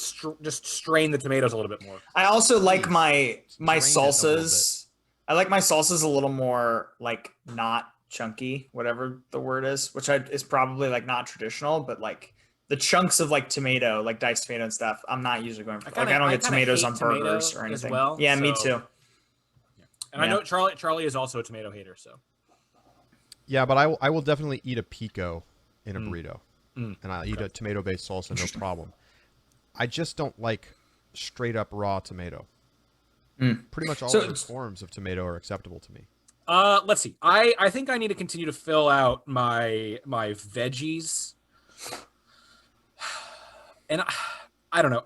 strain the tomatoes a little bit more.
I also like my
Strain it a little
salsas. I like my salsas a little more like not chunky, whatever the word is, which is probably like not traditional, but like the chunks of like tomato, like diced tomato and stuff. I'm not usually going for. I don't get tomatoes
hate
on burgers
tomato
or anything.
as well,
yeah, me
so-
too.
And I know Charlie is also a tomato hater, so
Yeah, but I will definitely eat a pico in a burrito, and I'll eat a tomato-based salsa, no problem. I just don't like straight up raw tomato. Pretty much all other forms of tomato are acceptable to me.
let's see. I think I need to continue to fill out my veggies. And I don't know.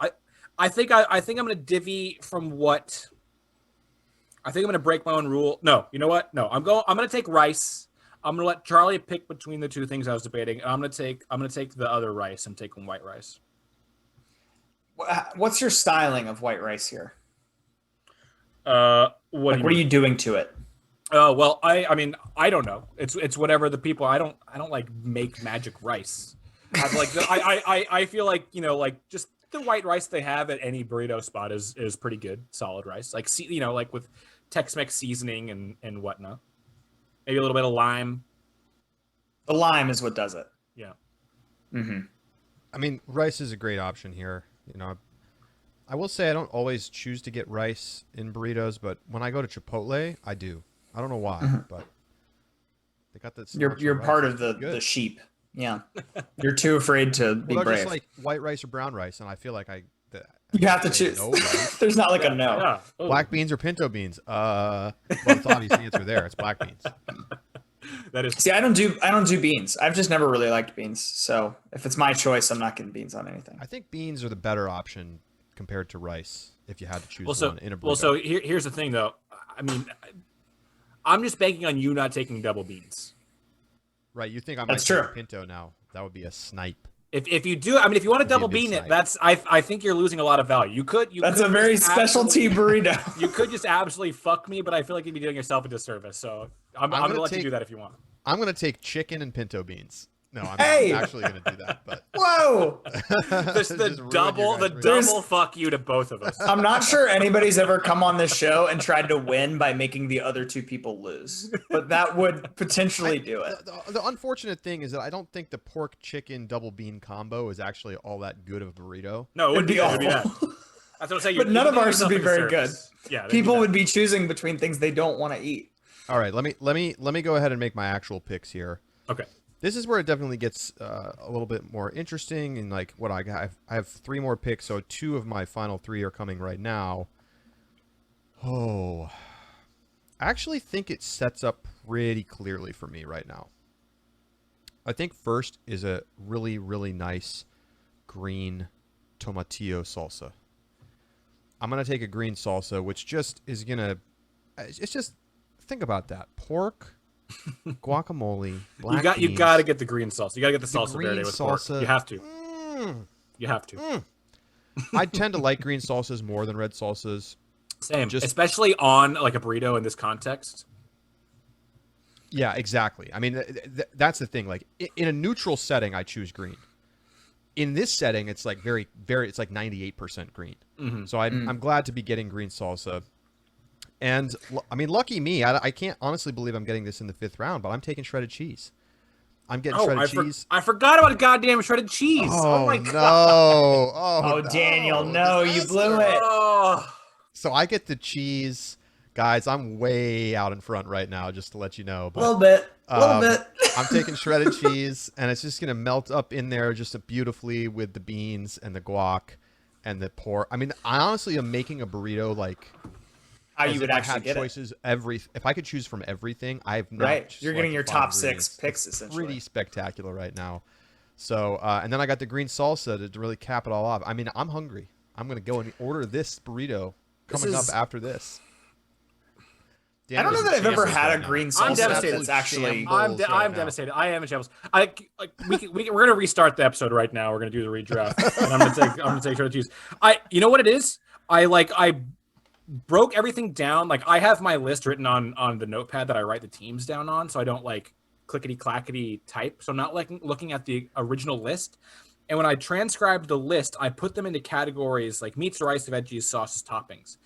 I think I'm gonna divvy from what. I think I'm gonna break my own rule. No, you know what? No, I'm gonna take rice. I'm gonna let Charlie pick between the two things I was debating. And I'm gonna take the other rice. I'm taking white rice.
What's your styling of white rice here?
What
are you doing to it?
Well, I mean, I don't know. It's whatever the people. I don't like make magic rice. I feel like, you know, like just the white rice they have at any burrito spot is pretty good, solid rice. Like, you know, like with Tex-Mex seasoning and whatnot. Maybe a little bit of lime.
The lime is what does it.
Yeah.
Mm-hmm.
I mean, rice is a great option here. You know, I will say I don't always choose to get rice in burritos, but when I go to Chipotle, I do. I don't know why, but they got that.
You're part of the sheep. Yeah. You're too afraid to be brave.
Just like white rice or brown rice, and I feel like
you have to choose.
No, right?
There's not like a no.
Yeah. Oh.
Black beans or pinto beans? Well, it's obvious the answer there. It's black beans.
That is.
See, I don't do beans. I've just never really liked beans. So if it's my choice, I'm not getting beans on anything.
I think beans are the better option compared to rice if you had to choose one in a burrito.
Well, so here's the thing, though. I mean, I'm just banking on you not taking double beans.
Right, you think I might take pinto now? That would be a snipe.
If you do, I mean, if you want to double bean it, I think you're losing a lot of value. That's
a very specialty burrito.
You could just absolutely fuck me, but I feel like you'd be doing yourself a disservice. So I'm gonna let you do that if you want.
I'm gonna take chicken and pinto beans. No, I'm not actually gonna do that. But
whoa,
the double fuck you to both of us.
I'm not sure anybody's ever come on this show and tried to win by making the other two people lose, but that would potentially do it.
The unfortunate thing is that I don't think the pork chicken double bean combo is actually all that good of a burrito.
No, it would be awful. That's what I'm saying.
But none of ours would be very good.
Yeah,
people would be choosing between things they don't want to eat.
All right, let me go ahead and make my actual picks here.
Okay.
This is where it definitely gets a little bit more interesting, and like what I have 3 more picks, so 2 of my final 3 are coming right now. Oh, I actually think it sets up pretty clearly for me right now. I think first is a really, really nice green tomatillo salsa. I'm gonna take a green salsa, which just is gonna, it's just, think about that, pork. Guacamole, black
you got to get the green salsa. You got to get the salsa verde with
salsa.
Pork. You have to. You have to.
I tend to like green salsas more than red salsas.
Same, especially on like a burrito in this context.
Yeah, exactly. I mean, that's the thing. Like in a neutral setting, I choose green. In this setting, it's like very, very. It's like 98% green. Mm-hmm. So I'm glad to be getting green salsa. And I mean, lucky me, I can't honestly believe I'm getting this in the 5th round, but I'm taking shredded cheese. I'm getting shredded cheese.
I forgot about goddamn shredded cheese. Oh my god.
Oh, Daniel, no, you blew it.
Oh.
So I get the cheese. Guys, I'm way out in front right now, just to let you know. But,
a little bit.
I'm taking shredded cheese, and it's just going to melt up in there just beautifully with the beans and the guac and the pork. I mean, I honestly am making a burrito like...
How you would actually get
choices
it.
If I could choose from everything, I've not.
Right, you're getting your top 6 picks essentially.
Pretty spectacular right now. So, and then I got the green salsa to really cap it all off. I mean, I'm hungry. I'm gonna go and order this burrito coming up after this.
I don't know that I've ever had a green salsa.
I'm devastated.
That's actually.
I'm devastated. I am in shambles. We're gonna restart the episode right now. We're gonna do the redraft, and I'm gonna take shredded cheese. You know what it is? I broke everything down. Like I have my list written on the notepad that I write the teams down on, so I don't like clickety clackety type. So I'm not like looking at the original list. And when I transcribed the list, I put them into categories like meats, rice, veggies, sauces, toppings.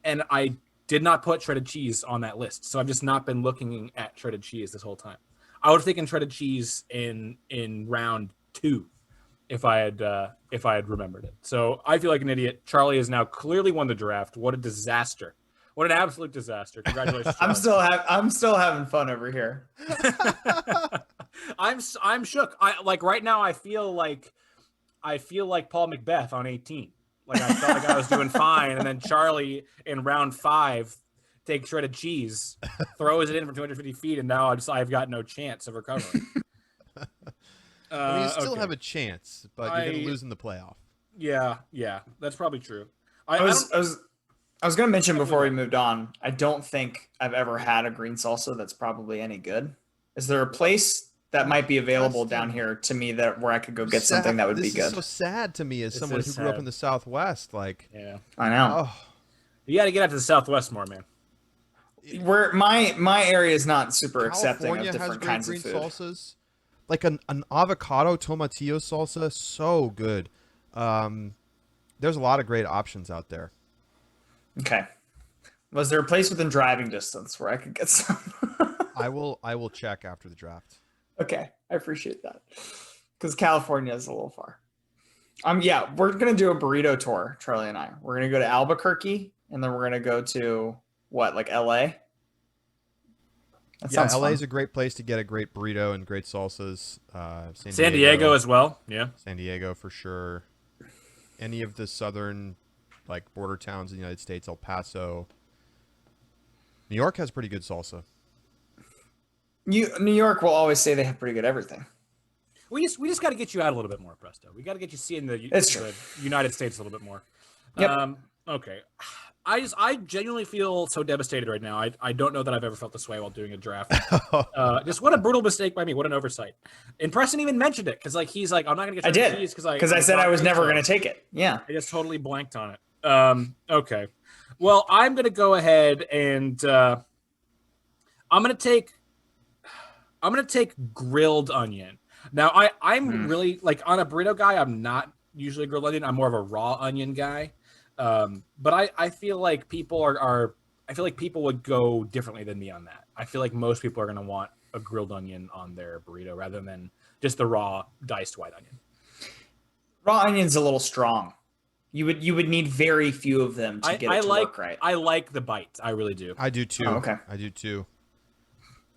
And I did not put shredded cheese on that list. So I've just not been looking at shredded cheese this whole time. I would have taken shredded cheese in round 2 if I had remembered it. So I feel like an idiot. Charlie has now clearly won the draft. What a disaster. What an absolute disaster. Congratulations, Charlie.
I'm still having fun over here.
I'm shook. Right now I feel like Paul Macbeth on 18. Like I felt like I was doing fine, and then Charlie in round 5 takes shredded cheese, throws it in from 250 feet, and now I've got no chance of recovering.
I mean, you still have a chance, but you're going to lose in the playoff.
Yeah, that's probably true.
I was going to mention before we moved on, I don't think I've ever had a green salsa that's probably any good. Is there a place that might be available down here to me where I could go get something that would be good?
This is so sad to me as someone who grew up in the Southwest. Like,
yeah,
I know.
Oh,
you got to get out to the Southwest more, man.
Where my area is not super accepting of different kinds
green
of food.
salsas. Like an avocado tomatillo salsa, so good. There's a lot of great options out there.
Okay. Was there a place within driving distance where I could get some?
I will check after the draft.
Okay, I appreciate that. Because California is a little far. Yeah, we're gonna do a burrito tour, Charlie and I. We're gonna go to Albuquerque, and then we're gonna go to what, like LA?
Yeah, LA is a great place to get a great burrito and great salsas.
San Diego as well. Yeah,
San Diego for sure. Any of the southern, like, border towns in the United States, El Paso. New York has pretty good salsa.
New York will always say they have pretty good everything.
We just got to get you out a little bit more, Presto. We got to get you seeing the United States a little bit more.
Yep.
Okay. I genuinely feel so devastated right now. I don't know that I've ever felt this way while doing a draft. Just what a brutal mistake by me. What an oversight. And Preston even mentioned it because he's like, I'm not gonna get.
I did because I said I was never gonna take it. Yeah.
I just totally blanked on it. Okay. Well, I'm gonna go ahead and I'm gonna take grilled onion. Now I'm really like on a burrito guy. I'm not usually a grilled onion. I'm more of a raw onion guy. But I feel like people I feel like people would go differently than me on that. I feel like most people are going to want a grilled onion on their burrito rather than just the raw diced white onion.
Raw onion's a little strong. You would need very few of them to get it to work right.
I like the bite. I really do.
I do too.
Oh, okay.
I do too.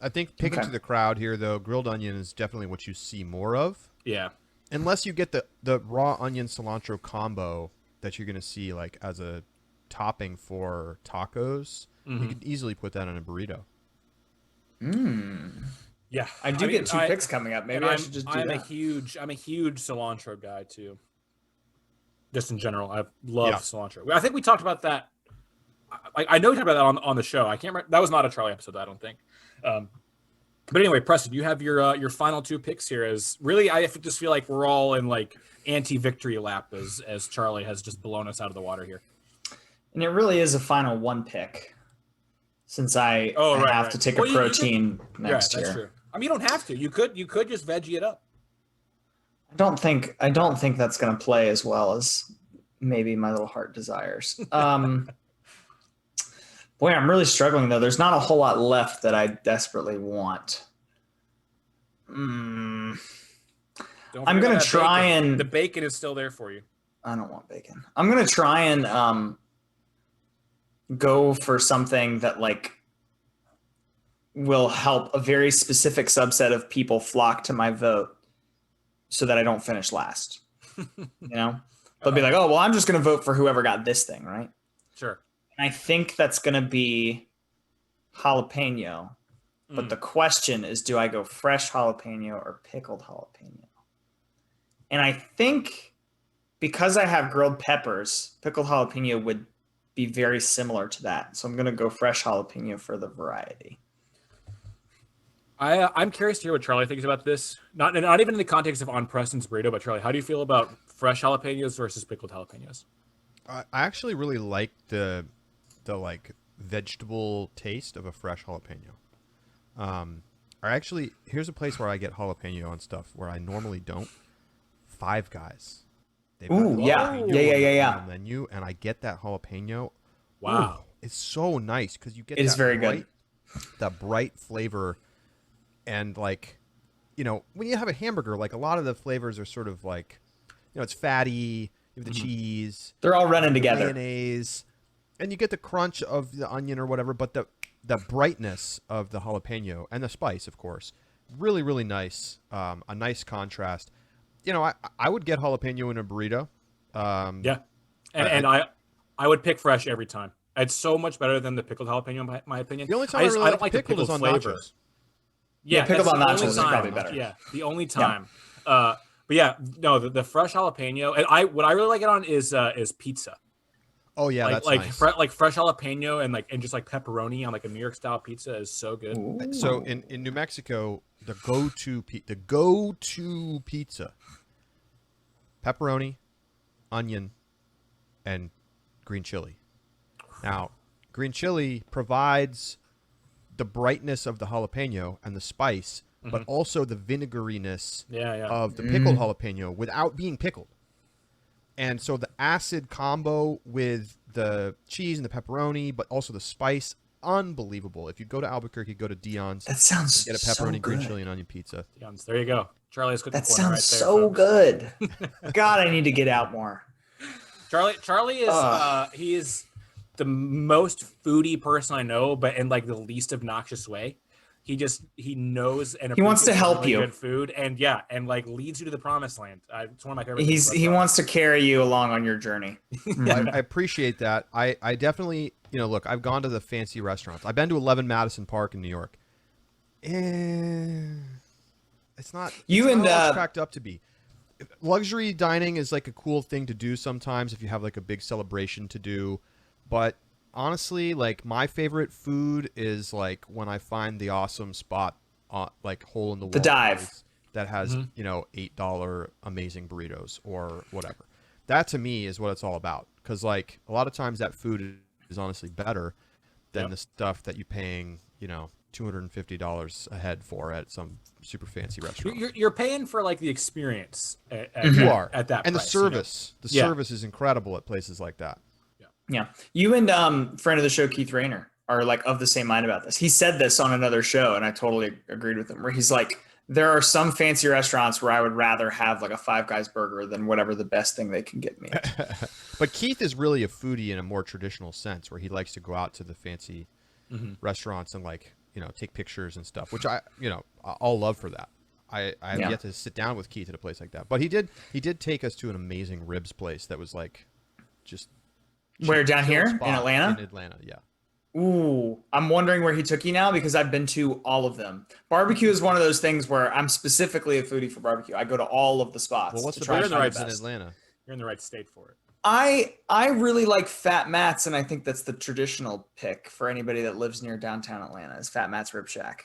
I think picking to the crowd here, though, grilled onion is definitely what you see more of.
Yeah.
Unless you get the raw onion cilantro combo that you're going to see like as a topping for tacos, you could easily put that on a burrito.
Yeah.
I get two picks coming up. Maybe I should just do that.
I'm a huge cilantro guy too. Just in general, I love cilantro. I think we talked about that. I know we talked about that on the show. I can't remember. That was not a Charlie episode, I don't think. But anyway, Preston, you have your final two picks here. As really, I just feel like we're all in like anti-victory lap as Charlie has just blown us out of the water here.
And it really is a final one pick, since I have to take a protein next year.
That's true. I mean, you don't have to. You could just veggie it up.
I don't think that's going to play as well as maybe my little heart desires. Boy, I'm really struggling though. There's not a whole lot left that I desperately want. I'm going to try
the bacon is still there for you.
I don't want bacon. I'm going to try and go for something that like will help a very specific subset of people flock to my vote so that I don't finish last. They'll be like, oh, well, I'm just going to vote for whoever got this thing, right?
Sure.
And I think that's going to be jalapeno. But the question is, do I go fresh jalapeno or pickled jalapeno? And I think because I have grilled peppers, pickled jalapeno would be very similar to that. So I'm going to go fresh jalapeno for the variety.
I'm curious to hear what Charlie thinks about this. Not even in the context of on Preston's burrito, but Charlie, how do you feel about fresh jalapenos versus pickled jalapenos?
I actually really like the like vegetable taste of a fresh jalapeno. Here's a place where I get jalapeno on stuff where I normally don't. Five Guys.
Ooh, yeah.
Menu, and I get that jalapeno.
Wow,
ooh, it's so nice because you get that bright flavor, and like, when you have a hamburger, like a lot of the flavors are sort of like, it's fatty. You have the cheese.
They're all running together.
Mayonnaise, and you get the crunch of the onion or whatever, but the brightness of the jalapeno and the spice, of course, really, really nice. A nice contrast. I would get jalapeno in a burrito.
Yeah, and I would pick fresh every time. It's so much better than the pickled jalapeno, in my opinion.
The only time I don't like the pickled is on
flavor.
nachos.
Yeah, pickled on nachos is probably better.
Yeah, the only time. But yeah, no, the fresh jalapeno, and what I really like it on is pizza.
Oh yeah,
Like
that's nice.
like fresh jalapeno and just like pepperoni on like a New York style pizza is so good.
So in New Mexico, the go-to pizza, pepperoni, onion, and green chili. Now, green chili provides the brightness of the jalapeno and the spice, but also the vinegariness of the pickled jalapeno without being pickled. And so the acid combo with the cheese and the pepperoni, but also the spice, unbelievable. If you go to Albuquerque, go to Dion's.
That sounds
get a pepperoni,
so
green
good.
chili, and onion pizza.
Dion's, there you go. Charlie's cooking
That
corner
sounds
right there,
so
folks.
good. God, I need to get out more.
Charlie is he is the most foodie person I know, but in like the least obnoxious way. He knows and
He wants to
appreciates
help
really
you.
good food and and like leads you to the promised land. It's one of my favorite.
He wants to carry you along on your journey.
I appreciate that. I definitely, look, I've gone to the fancy restaurants. I've been to 11 Madison Park in New York. It's not all cracked up to be. Luxury dining is like a cool thing to do sometimes if you have like a big celebration to do, but honestly, like my favorite food is like when I find the awesome spot, like hole in the wall,
The dive
that has $8 amazing burritos or whatever. That to me is what it's all about. Because like a lot of times that food is honestly better than the stuff that you're paying, $250 a head for at some super fancy restaurant.
You're paying for like the experience.
You are
at that,
and
price,
the service. The service is incredible at places like that.
Yeah. You and friend of the show, Keith Rayner, are like of the same mind about this. He said this on another show, and I totally agreed with him, where he's like, there are some fancy restaurants where I would rather have like a Five Guys burger than whatever the best thing they can get me.
But Keith is really a foodie in a more traditional sense, where he likes to go out to the fancy restaurants and like, take pictures and stuff, which I'll love for that. I have yet to sit down with Keith at a place like that. But he did take us to an amazing ribs place that was like just
where, down here in Atlanta?
In Atlanta, yeah.
Ooh, I'm wondering where he took you now because I've been to all of them. Barbecue is one of those things where I'm specifically a foodie for barbecue. I go to all of the spots.
Well, what's
to
the
try
best
and find
ribs in Atlanta?
You're in the right state for it.
I really like Fat Matt's, and I think that's the traditional pick for anybody that lives near downtown Atlanta is Fat Matt's Rib Shack.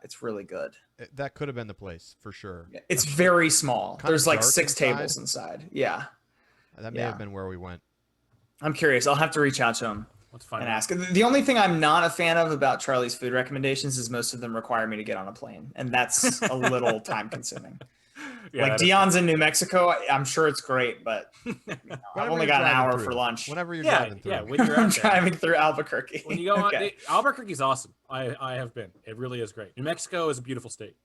It's really good.
That could have been the place for sure.
It's very small. There's like 6
inside.
tables inside. Yeah.
That may have been where we went.
I'm curious. I'll have to reach out to him and ask. The only thing I'm not a fan of about Charlie's food recommendations is most of them require me to get on a plane, and that's a little time consuming. Like Dion's in New Mexico, I'm sure it's great, but I've only got an hour for lunch.
Whenever you're driving through.
Yeah, when you're out there.
driving through Albuquerque.
When you go on, Albuquerque's awesome. I have been. It really is great. New Mexico is a beautiful state.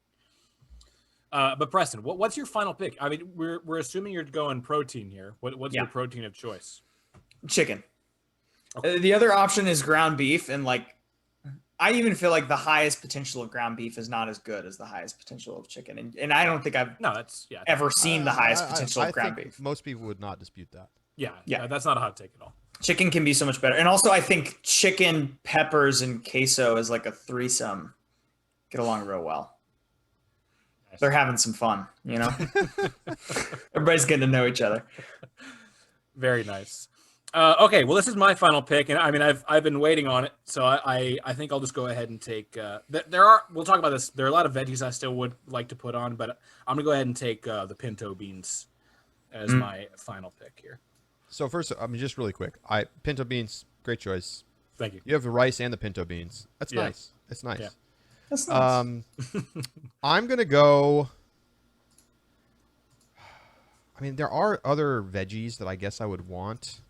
But Preston, what's your final pick? I mean, we're assuming you're going protein here. What's your protein of choice?
Chicken.
Okay.
The other option is ground beef, and like I even feel like the highest potential of ground beef is not as good as the highest potential of chicken, and I don't think I've ever seen the highest potential of ground beef.
Most people would not dispute that.
Yeah, that's not a hot take at all.
Chicken can be so much better, and also I think chicken, peppers, and queso is like a threesome. Get along real well. They're having some fun, Everybody's getting to know each other.
Very nice. Okay, well, this is my final pick, and I mean, I've been waiting on it, so I think I'll just go ahead and take. We'll talk about this. There are a lot of veggies I still would like to put on, but I'm gonna go ahead and take the pinto beans as my final pick here.
So first, I mean, just really quick, pinto beans, great choice.
Thank you.
You have the rice and the pinto beans. That's nice. It's nice.
Yeah. That's nice.
I'm gonna go. I mean, there are other veggies that I guess I would want.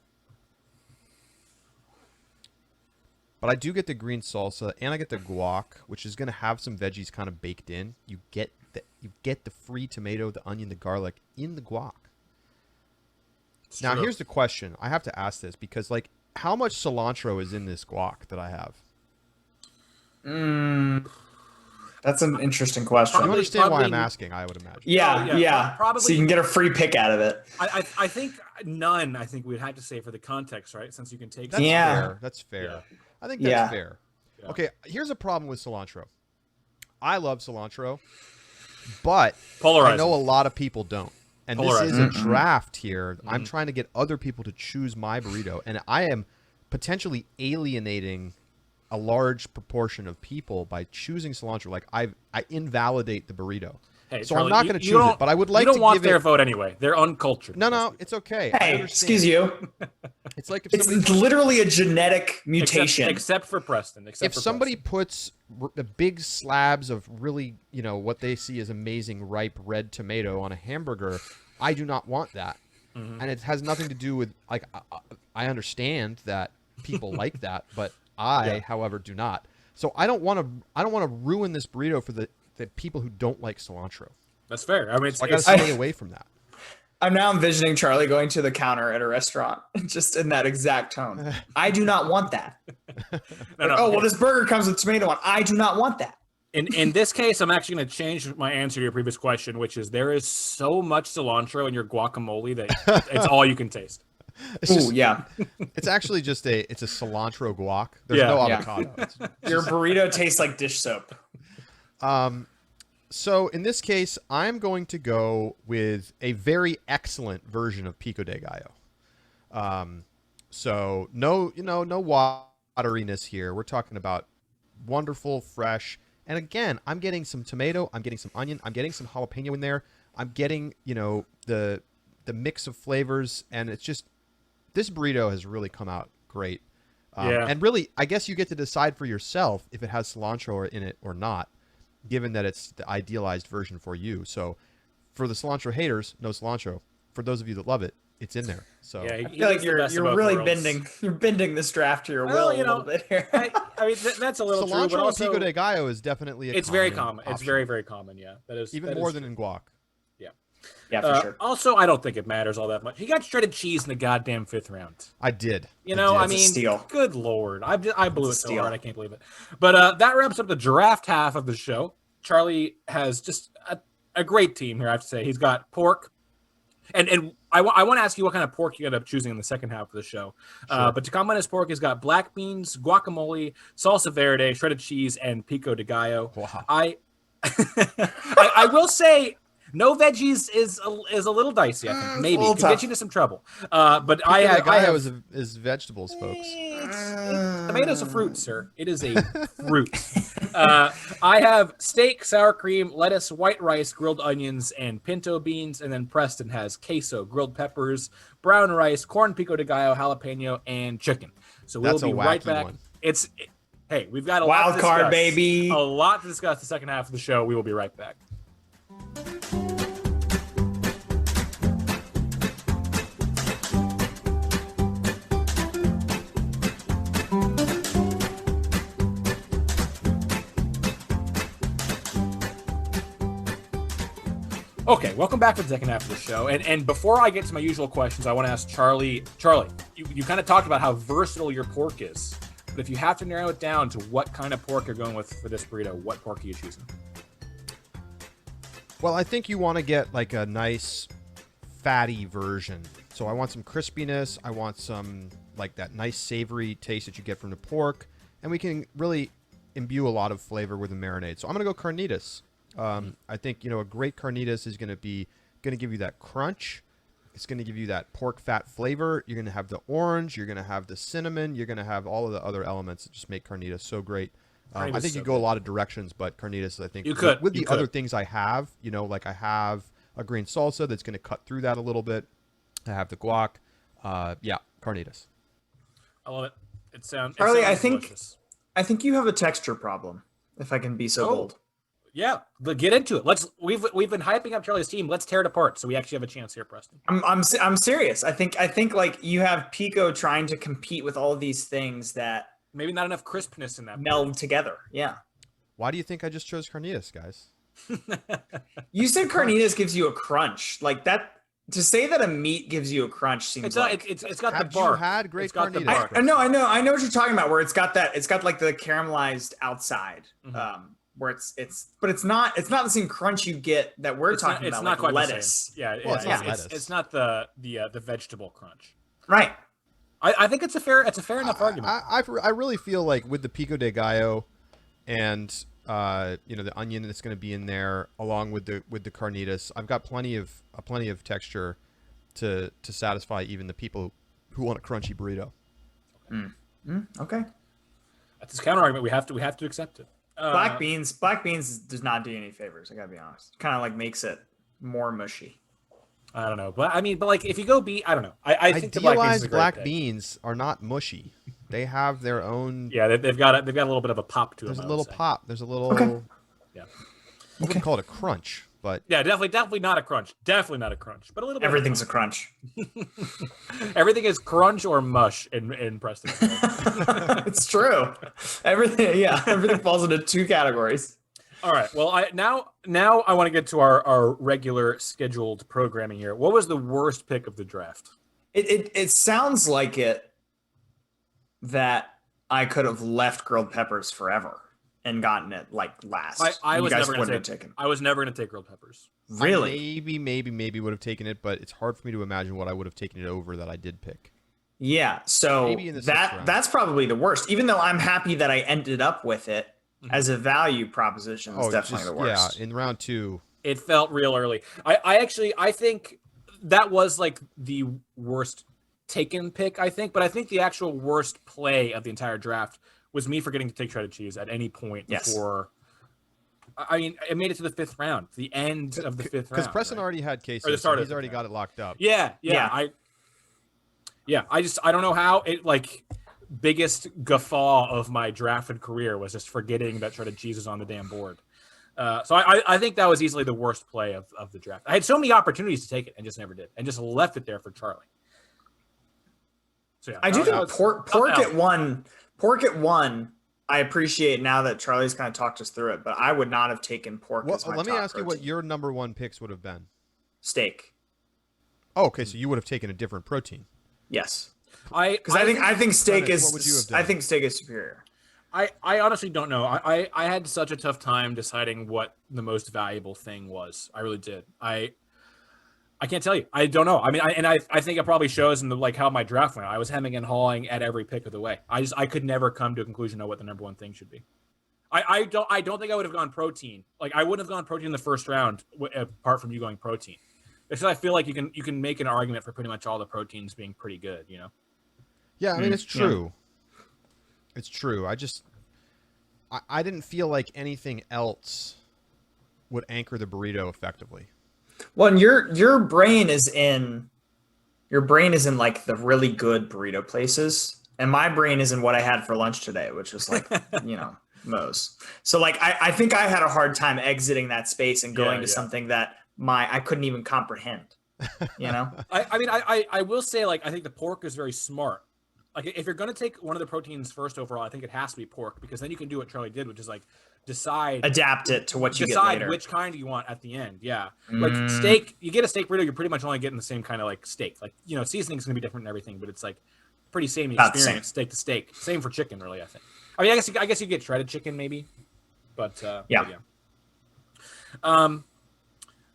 But I do get the green salsa, and I get the guac, which is going to have some veggies kind of baked in. You get the free tomato, the onion, the garlic in the guac. Now, here's the question. I have to ask this because, like, how much cilantro is in this guac that I have?
That's an interesting question.
You understand why I'm asking, I would imagine.
Yeah.
Probably.
So you can get a free pick out of it.
I think none. I think we'd have to say for the context, right? Since you can take.
That's fair.
Yeah.
I think that's fair.
Yeah.
Okay, here's a problem with cilantro. I love cilantro, but
Polarizing.
I know a lot of people don't. And
Polarizing.
this is a draft here. I'm trying to get other people to choose my burrito, and I am potentially alienating a large proportion of people by choosing cilantro. Like I invalidate the burrito.
Hey,
So
Charlie,
I'm not going to choose it, but I would like
you
to
don't want
give
their
it.
vote anyway. They're uncultured.
No, it's okay. I
Hey,
understand.
excuse you.
It's like if
It's
somebody
literally a genetic mutation.
Except for Preston.
if somebody puts the big slabs of really, what they see as amazing ripe red tomato on a hamburger, I do not want that. And it has nothing to do with like I understand that people like that, but I, however, do not. So I don't want to ruin this burrito for the people who don't like cilantro.
That's fair. I mean,
So I got to stay away from that.
I'm now envisioning Charlie going to the counter at a restaurant, just in that exact tone. I do not want that. Well, this burger comes with tomato on. I do not want that.
In this case, I'm actually going to change my answer to your previous question, which is there is so much cilantro in your guacamole that it's all you can taste.
Yeah.
It's actually just it's a cilantro guac. There's no avocado.
Your burrito tastes like dish soap.
So in this case, I'm going to go with a very excellent version of pico de gallo. So no wateriness here. We're talking about wonderful, fresh. And again, I'm getting some tomato. I'm getting some onion. I'm getting some jalapeno in there. I'm getting, the mix of flavors. And it's just, this burrito has really come out great. And really, I guess you get to decide for yourself if it has cilantro in it or not, given that it's the idealized version for you. So for the cilantro haters, no cilantro. For those of you that love it, it's in there. So
Yeah,
I feel like you're really bending this draft to your will a little bit here.
I mean, that's a little
cilantro
true, but also
and pico de gallo is definitely
it's very common. It's very, very common. Yeah, that is
even more than in guac.
Yeah, for sure.
Also, I don't think it matters all that much. He got shredded cheese in the goddamn 5th round.
I did.
I
It's a
mean,
steal.
good lord, I blew it so
steal.
hard, I can't believe it. But that wraps up the draft half of the show. Charlie has just a great team here, I have to say. He's got pork, and I want to ask you what kind of pork you end up choosing in the second half of the show.
Sure.
But to comment on his pork, he's got black beans, guacamole, salsa verde, shredded cheese, and pico de gallo.
Wow.
I will say, no veggies is a little dicey. I think maybe could get you into some trouble. But
Pico
I
de gallo
have
is vegetables, folks.
tomato's a fruit, sir. It is a fruit. I have steak, sour cream, lettuce, white rice, grilled onions, and pinto beans. And then Preston has queso, grilled peppers, brown rice, corn pico de gallo, jalapeno, and chicken. So we'll
That's a
be right
wacky
back.
one.
Hey, we've got a
Wild
lot to
card,
discuss.
baby.
A lot to discuss the second half of the show. We will be right back. Okay, welcome back to the second half of the show. And before I get to my usual questions, I want to ask Charlie. Charlie, you kind of talked about how versatile your pork is. But if you have to narrow it down to what kind of pork you're going with for this burrito, what pork are you choosing?
Well, I think you want to get like a nice fatty version. So I want some crispiness. I want some like that nice savory taste that you get from the pork. And we can really imbue a lot of flavor with a marinade. So I'm going to go carnitas. I think, a great carnitas is going to give you that crunch. It's going to give you that pork fat flavor. You're going to have the orange. You're going to have the cinnamon. You're going to have all of the other elements that just make carnitas so great. I think you go a lot of directions, but carnitas, I think, with the other things I have, like I have a green salsa that's going to cut through that a little bit. I have the guac. Carnitas.
I love it. It sounds
Charlie,
delicious.
I think you have a texture problem, if I can be so bold.
Yeah, get into it. We've been hyping up Charlie's team. Let's tear it apart so we actually have a chance here, Preston.
I'm serious. I think like you have Pico trying to compete with all of these things that
maybe not enough crispness in that
meld together. Yeah.
Why do you think I just chose carnitas, guys?
You said carnitas gives you a crunch like that. To say that a meat gives you a crunch seems
it's got
Have
the bark.
you had great
It's got the
carnitas?
bark.
I know what you're talking about. Where it's got like the caramelized outside. Where it's not the same crunch you get that we're talking about.
It's not quite
lettuce.
The same.
Well, it's not lettuce.
It's not the vegetable crunch.
Right.
I think it's a fair enough argument.
I really feel like with the pico de gallo and the onion that's going to be in there, along with the carnitas. I've got plenty of texture to satisfy even the people who want a crunchy burrito.
Okay.
That's his counter argument. We have to accept it.
Black beans does not do you any favors. I gotta be honest. Kind of like makes it more mushy.
I don't know, but like if you go I don't know. I think the
black beans are not mushy. They have their own.
Yeah, they've got a little bit of a pop to them.
There's a little pop. There's a little.
Okay.
Yeah.
I wouldn't call it a crunch, but
yeah, definitely not a crunch. Definitely not a crunch, but a little bit.
Everything's a crunch.
Everything is crunch or mush in Preston.
It's true. Everything falls into two categories.
All right. Well, now I want to get to our regular scheduled programming here. What was the worst pick of the draft?
It sounds like that I could have left grilled peppers forever and gotten it like last.
I was never going to take. I was never going to take grilled peppers.
Really?
Maybe would have taken it, but it's hard for me to imagine what I would have taken it over that I did pick.
Yeah. So that's probably the worst. Even though I'm happy that I ended up with it. As a value proposition, it's definitely the worst.
Yeah, in round 2.
It felt real early. I think that was like the worst taken pick, I think. But I think the actual worst play of the entire draft was me forgetting to take shredded cheese at any point before. I mean, it made it to the 5th round, the end of the 5th round.
Because Preston already had queso, so he's already got it locked up.
Yeah. I don't know how it like. Biggest guffaw of my drafted career was just forgetting that shredded cheese is on the damn board. So I think that was easily the worst play of the draft. I had so many opportunities to take it and just never did, and just left it there for Charlie. So yeah,
I do think pork at one. Pork at one. I appreciate now that Charlie's kind of talked us through it, but I would not have taken pork as my
Let me
top
ask you
protein.
what your number 1 picks would have been.
Steak.
Oh, okay, so you would have taken a different protein.
Yes.
I
think steak
Dennis, what would you have done?
I think steak is superior.
I honestly don't know. I had such a tough time deciding what the most valuable thing was. I really did. I can't tell you. I don't know. I mean, I think it probably shows in the like how my draft went. I was hemming and hawing at every pick of the way. I could never come to a conclusion of what the number 1 thing should be. I don't think I would have gone protein. Like I wouldn't have gone protein in the first round apart from you going protein. Because I feel like you can make an argument for pretty much all the proteins being pretty good. You know.
Yeah, I mean, it's true. Yeah. It's true. I didn't feel like anything else would anchor the burrito effectively.
Well, and your brain is in like the really good burrito places, and my brain is in what I had for lunch today, which was like, Moe's. So like, I think I had a hard time exiting that space and going to something that I couldn't even comprehend,
I mean, I will say, like, I think the pork is very smart. Like, if you're going to take one of the proteins first overall, I think it has to be pork, because then you can do what Charlie did, which is like
adapt it to what you get later.
Decide which kind you want at the end. Yeah. Like steak, you get a steak burrito, you're pretty much only getting the same kind of like steak. Like, seasoning is going to be different and everything, but it's like pretty same experience, steak to steak. Same for chicken, really, I think. I mean, I guess you get shredded chicken maybe, but yeah.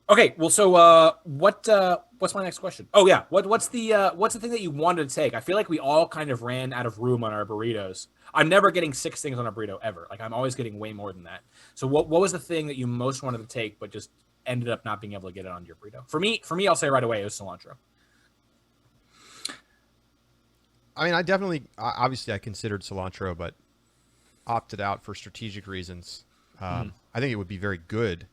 Okay, well, so what's my next question? Oh yeah, what's the thing that you wanted to take? I feel like we all kind of ran out of room on our burritos. I'm never getting 6 things on a burrito ever. Like I'm always getting way more than that. So what was the thing that you most wanted to take but just ended up not being able to get it on your burrito? For me, I'll say right away it was cilantro.
I mean, obviously I considered cilantro, but opted out for strategic reasons. I think it would be very good.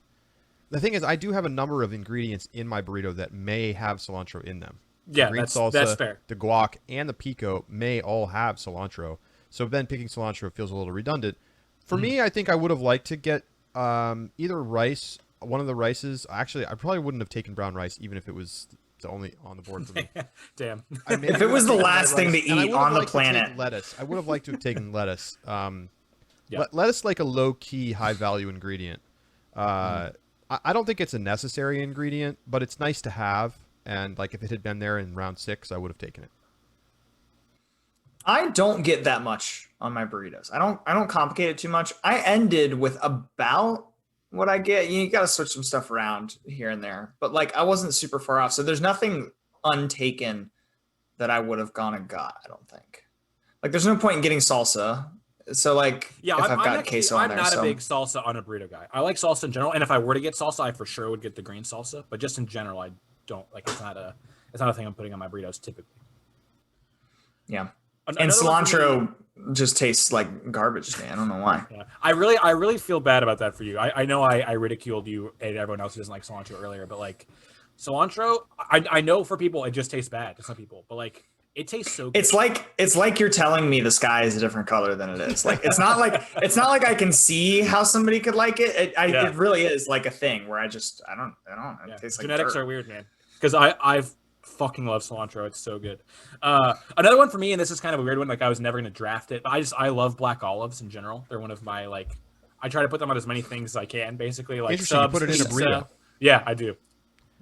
The thing is, I do have a number of ingredients in my burrito that may have cilantro in them.
Yeah,
the green salsa,
that's fair.
The guac and the pico may all have cilantro. So then picking cilantro feels a little redundant. For me, I think I would have liked to get either rice, one of the rices. Actually, I probably wouldn't have taken brown rice, even if it was the only on the board for me.
Damn.
If it was the last thing to eat on the planet.
Lettuce. I would have liked to have taken lettuce. Lettuce, like a low-key, high-value ingredient. I don't think it's a necessary ingredient, but it's nice to have. And like if it had been there in round 6, I would have taken it.
I don't get that much on my burritos. I don't complicate it too much. I ended with about what I get. You got to switch some stuff around here and there, but like I wasn't super far off. So there's nothing untaken that I would have gone and got. I don't think. Like there's no point in getting salsa, So like,
Yeah,
if
I'm
I've got
actually,
queso on
I'm
there,
not
so
a big salsa on a burrito guy. I like salsa in general, and if I were to get salsa, I for sure would get the green salsa. But just in general, I don't like. It's not a thing I'm putting on my burritos typically.
yeah. And
Another one for me-
cilantro just tastes like garbage to me. I don't know why.
Yeah, I really feel bad about that for you. I know I ridiculed you and everyone else who doesn't like cilantro earlier, but like cilantro, I know for people it just tastes bad to some people, but like it tastes so good.
It's like you're telling me the sky is a different color than it is. Like it's not like I can see how somebody could like it. It really is like a thing where I don't know. It tastes like
genetics
dirt.
are weird, man. Because I've fucking love cilantro. It's so good. Another one for me, and this is kind of a weird one. Like I was never gonna draft it, but I love black olives in general. They're one of my like. I try to put them on as many things as I can, basically. Like
Interesting.
subs,
You put it in a
pizza.
burrito.
Yeah, I do.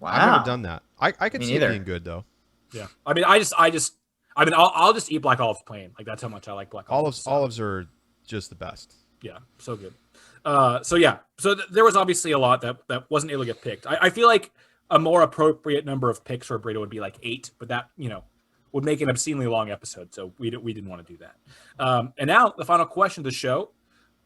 Wow.
I've never done that. I could
Me
see
neither.
it being good though.
Yeah. I mean, I'll just eat black olives plain. Like that's how much I like black olives.
Olives are just the best.
Yeah, so good. So there was obviously a lot that wasn't able to get picked. I feel like a more appropriate number of picks for a burrito would be like 8, but that would make an obscenely long episode. So we didn't want to do that. And now the final question of the show.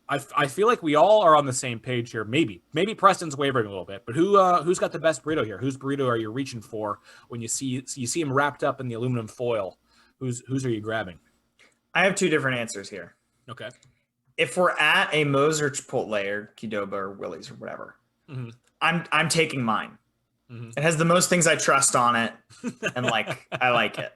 I feel like we all are on the same page here. Maybe Preston's wavering a little bit, but who's got the best burrito here? Whose burrito are you reaching for when you see him wrapped up in the aluminum foil? Whose are you grabbing?
I have 2 different answers here.
Okay.
If we're at a Moe's or Chipotle or Qdoba or Willie's or whatever,
Mm-hmm.
I'm taking mine.
Mm-hmm.
It has the most things I trust on it, and like I like it.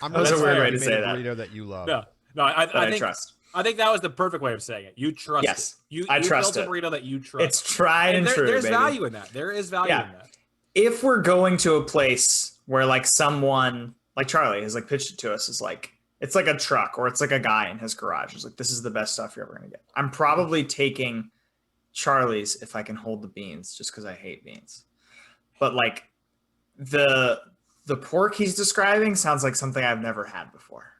I'm
That was
really
a weird
glad
way
you
to
made
say
a
that.
burrito that you love.
No, I think
trust.
I think that was the perfect way of saying it. You trust
Yes,
it.
I trust
built
it.
a burrito that you trust.
It's tried and true.
There's
baby.
value in that. There is value in that.
If we're going to a place where like someone like Charlie has like pitched it to us, is like it's like a truck or it's like a guy in his garage. It's like, this is the best stuff you're ever gonna get. I'm probably taking Charlie's if I can hold the beans, just because I hate beans. But like the pork he's describing sounds like something I've never had before,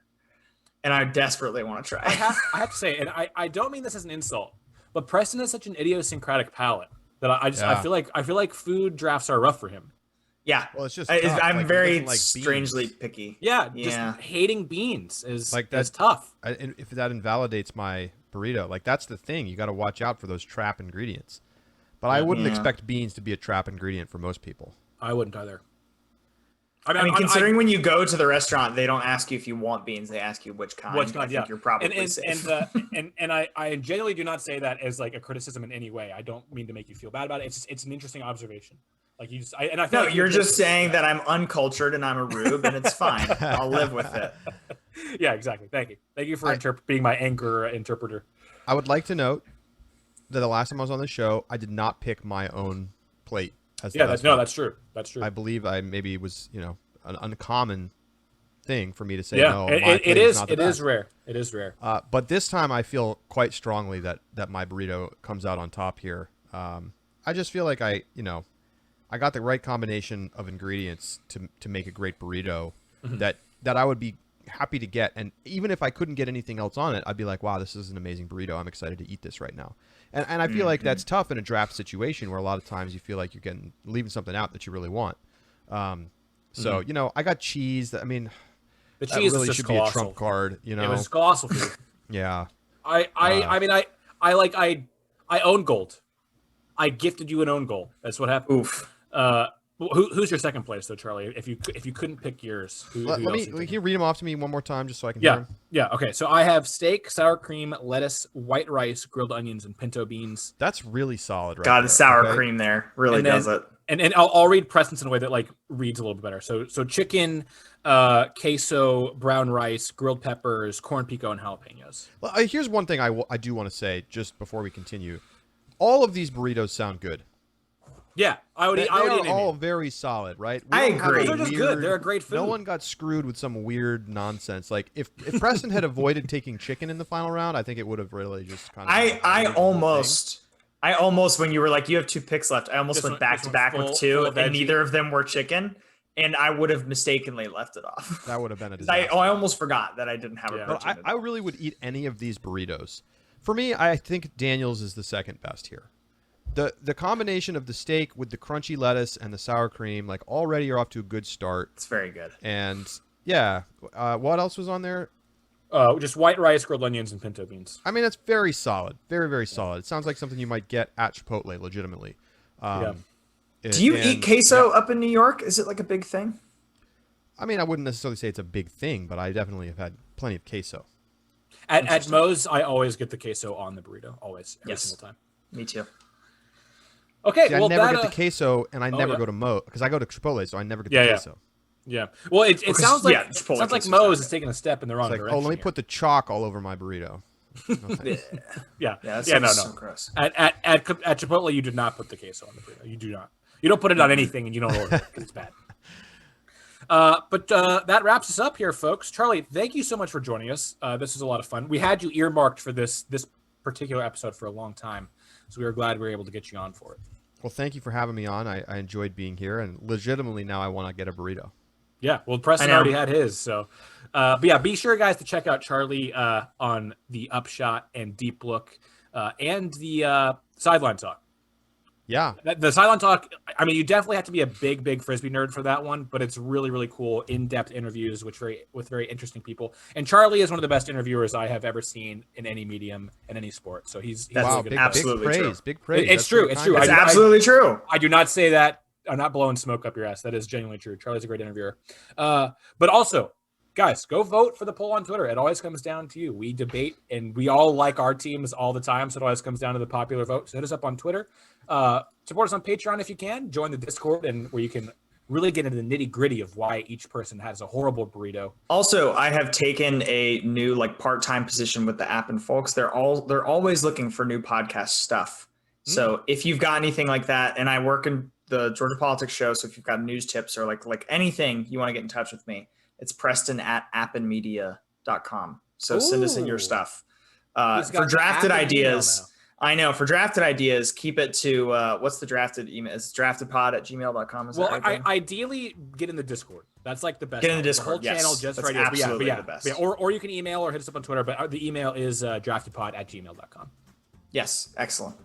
and I desperately want to try.
I have to say, and I don't mean this as an insult, but Preston has such an idiosyncratic palate that I feel like food drafts are rough for him.
Yeah,
Well, it's just
I'm
tough. Like, he
very
doesn't like
strangely
beans.
picky.
Yeah,
Yeah.
just hating beans is
Like
that's
that-
tough.
And if that invalidates my burrito, like that's the thing. You got to watch out for those trap ingredients. But I wouldn't
Yeah.
expect beans to be a trap ingredient for most people.
I wouldn't either.
I mean, considering when you go to the restaurant, they don't ask you if you want beans; they ask you which kind.
Which kind,
I think
yeah.
you're probably safe.
and I genuinely do not say that as like a criticism in any way. I don't mean to make you feel bad about it. It's an interesting observation. Like you just, I feel
No,
like
you're just saying that I'm uncultured and I'm a rube, and it's fine. I'll live with it.
Yeah, exactly. Thank you for being my anchor interpreter.
I would like to note that the last time I was on the show, I did not pick my own plate. As the best one.
That's true. That's true.
I believe I maybe was an uncommon thing for me to say.
Yeah,
No,
it is.
Not the
It
best.
is rare. It is rare.
But this time I feel quite strongly that my burrito comes out on top here. I just feel like I got the right combination of ingredients to make a great burrito that I would be happy to get. And even if I couldn't get anything else on it, I'd be like, wow, this is an amazing burrito. I'm excited to eat this right now. And I feel like that's tough in a draft situation where a lot of times you feel like you're leaving something out that you really want. So, I got cheese. I mean,
The
that
cheese
really
is just
should
colossal.
be a trump card,
It was colossal food.
Yeah.
I own gold. I gifted you an own goal. That's what happened.
Oof.
Who's your second place though, Charlie? If you couldn't pick yours, who else are you
Can
thinking?
you read them off to me one more time just so I can hear
Yeah,
them?
yeah. Okay, so I have steak, sour cream, lettuce, white rice, grilled onions, and pinto beans.
That's really solid, right?
God,
there,
the sour
okay?
cream there really
And then-
does it.
And I'll read Preston's in a way that like reads a little bit better. So chicken, queso, brown rice, grilled peppers, corn pico, and jalapenos.
Well, here's one thing I do want to say just before we continue. All of these burritos sound good.
Yeah, I would
They
eat
are
any.
all very solid, right?
I
don't have
agree.
a
Those are just good. They're a great food.
No one got screwed with some weird nonsense. Like if Preston had avoided taking chicken in the final round, I think it would have really just kind of.
I almost when you were like, you have 2 picks left, I almost
This
went
one-
back
this
to
one's
back
full-
with 2,
full
and
veggie.
neither of them were chicken, and I would have mistakenly left it off.
That would have been a
I
disaster.
almost forgot that I didn't have
Yeah.
a
But
protein.
I really would eat any of these burritos. For me, I think Daniel's is the second best here. The combination of the steak with the crunchy lettuce and the sour cream, like already you're off to a good start.
It's very good.
And yeah, what else was on there?
Just white rice, grilled onions, and pinto beans.
I mean, that's very solid. Very, very solid. It sounds like something you might get at Chipotle, legitimately.
Do you eat queso up in New York? Is it like a big thing?
I mean, I wouldn't necessarily say it's a big thing, but I definitely have had plenty of queso.
At Moe's, I always get the queso on the burrito. Always. Every single time.
Me too.
Okay,
See,
well,
I never get the queso, and I never go to Moe's, because I go to Chipotle, so I never get the queso.
Yeah. Well, it sounds like
Chipotle
like Moe's is taking a step in the wrong direction.
Oh, let me put the chalk all over my burrito. No,
no.
So gross.
At Chipotle, you do not put the queso on the burrito. You do not. You don't put it on anything, and you don't order it because it's bad. But that wraps us up here, folks. Charlie, thank you so much for joining us. This was a lot of fun. We had you earmarked for this particular episode for a long time, so we were glad we were able to get you on for it.
Well, thank you for having me on. I enjoyed being here, and legitimately now I want to get a burrito.
Yeah, well, Preston already had his. So, but yeah, be sure, guys, to check out Charlie on the Upshot and Deep Look and the Sideline Talk.
Yeah.
The Sideline Talk, I mean, you definitely have to be a big Frisbee nerd for that one, but it's really, really cool, in-depth interviews with very interesting people. And Charlie is one of the best interviewers I have ever seen in any medium, in any sport. So he's
wow,
really good.
absolutely
big praise.
true.
Big praise.
It's true. It's true.
It's absolutely true.
I do not say that. I'm not blowing smoke up your ass. That is genuinely true. Charlie's a great interviewer. But also, guys, go vote for the poll on Twitter. It always comes down to you. We debate, and we all like our teams all the time, so it always comes down to the popular vote. So hit us up on Twitter. Support us on Patreon if you can. Join the Discord, and where you can really get into the nitty-gritty of why each person has a horrible burrito.
Also, I have taken a new part-time position with the app, and folks, they're always looking for new podcast stuff. So if you've got anything like that, and I work in the Georgia Politics show, so if you've got news tips or like anything you want to get in touch with me, it's preston@appandmedia.com. So send us in your stuff. For drafted ideas, I know, for drafted ideas, keep it to what's the drafted email? It's draftedpod@gmail.com.
Well, ideally get in the Discord. That's like the best.
Get in the Discord.
The whole channel just
That's
right here.
absolutely the best.
Or you can email or hit us up on Twitter, but the email is draftedpod@gmail.com.
Yes, excellent.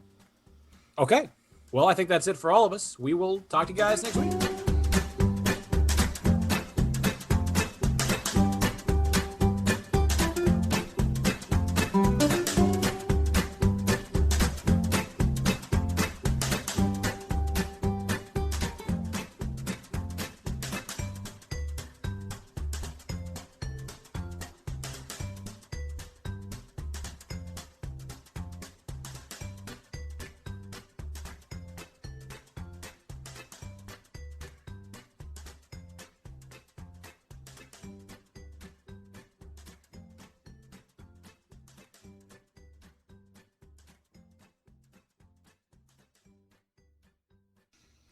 Okay. Well, I think that's it for all of us. We will talk to you guys next week.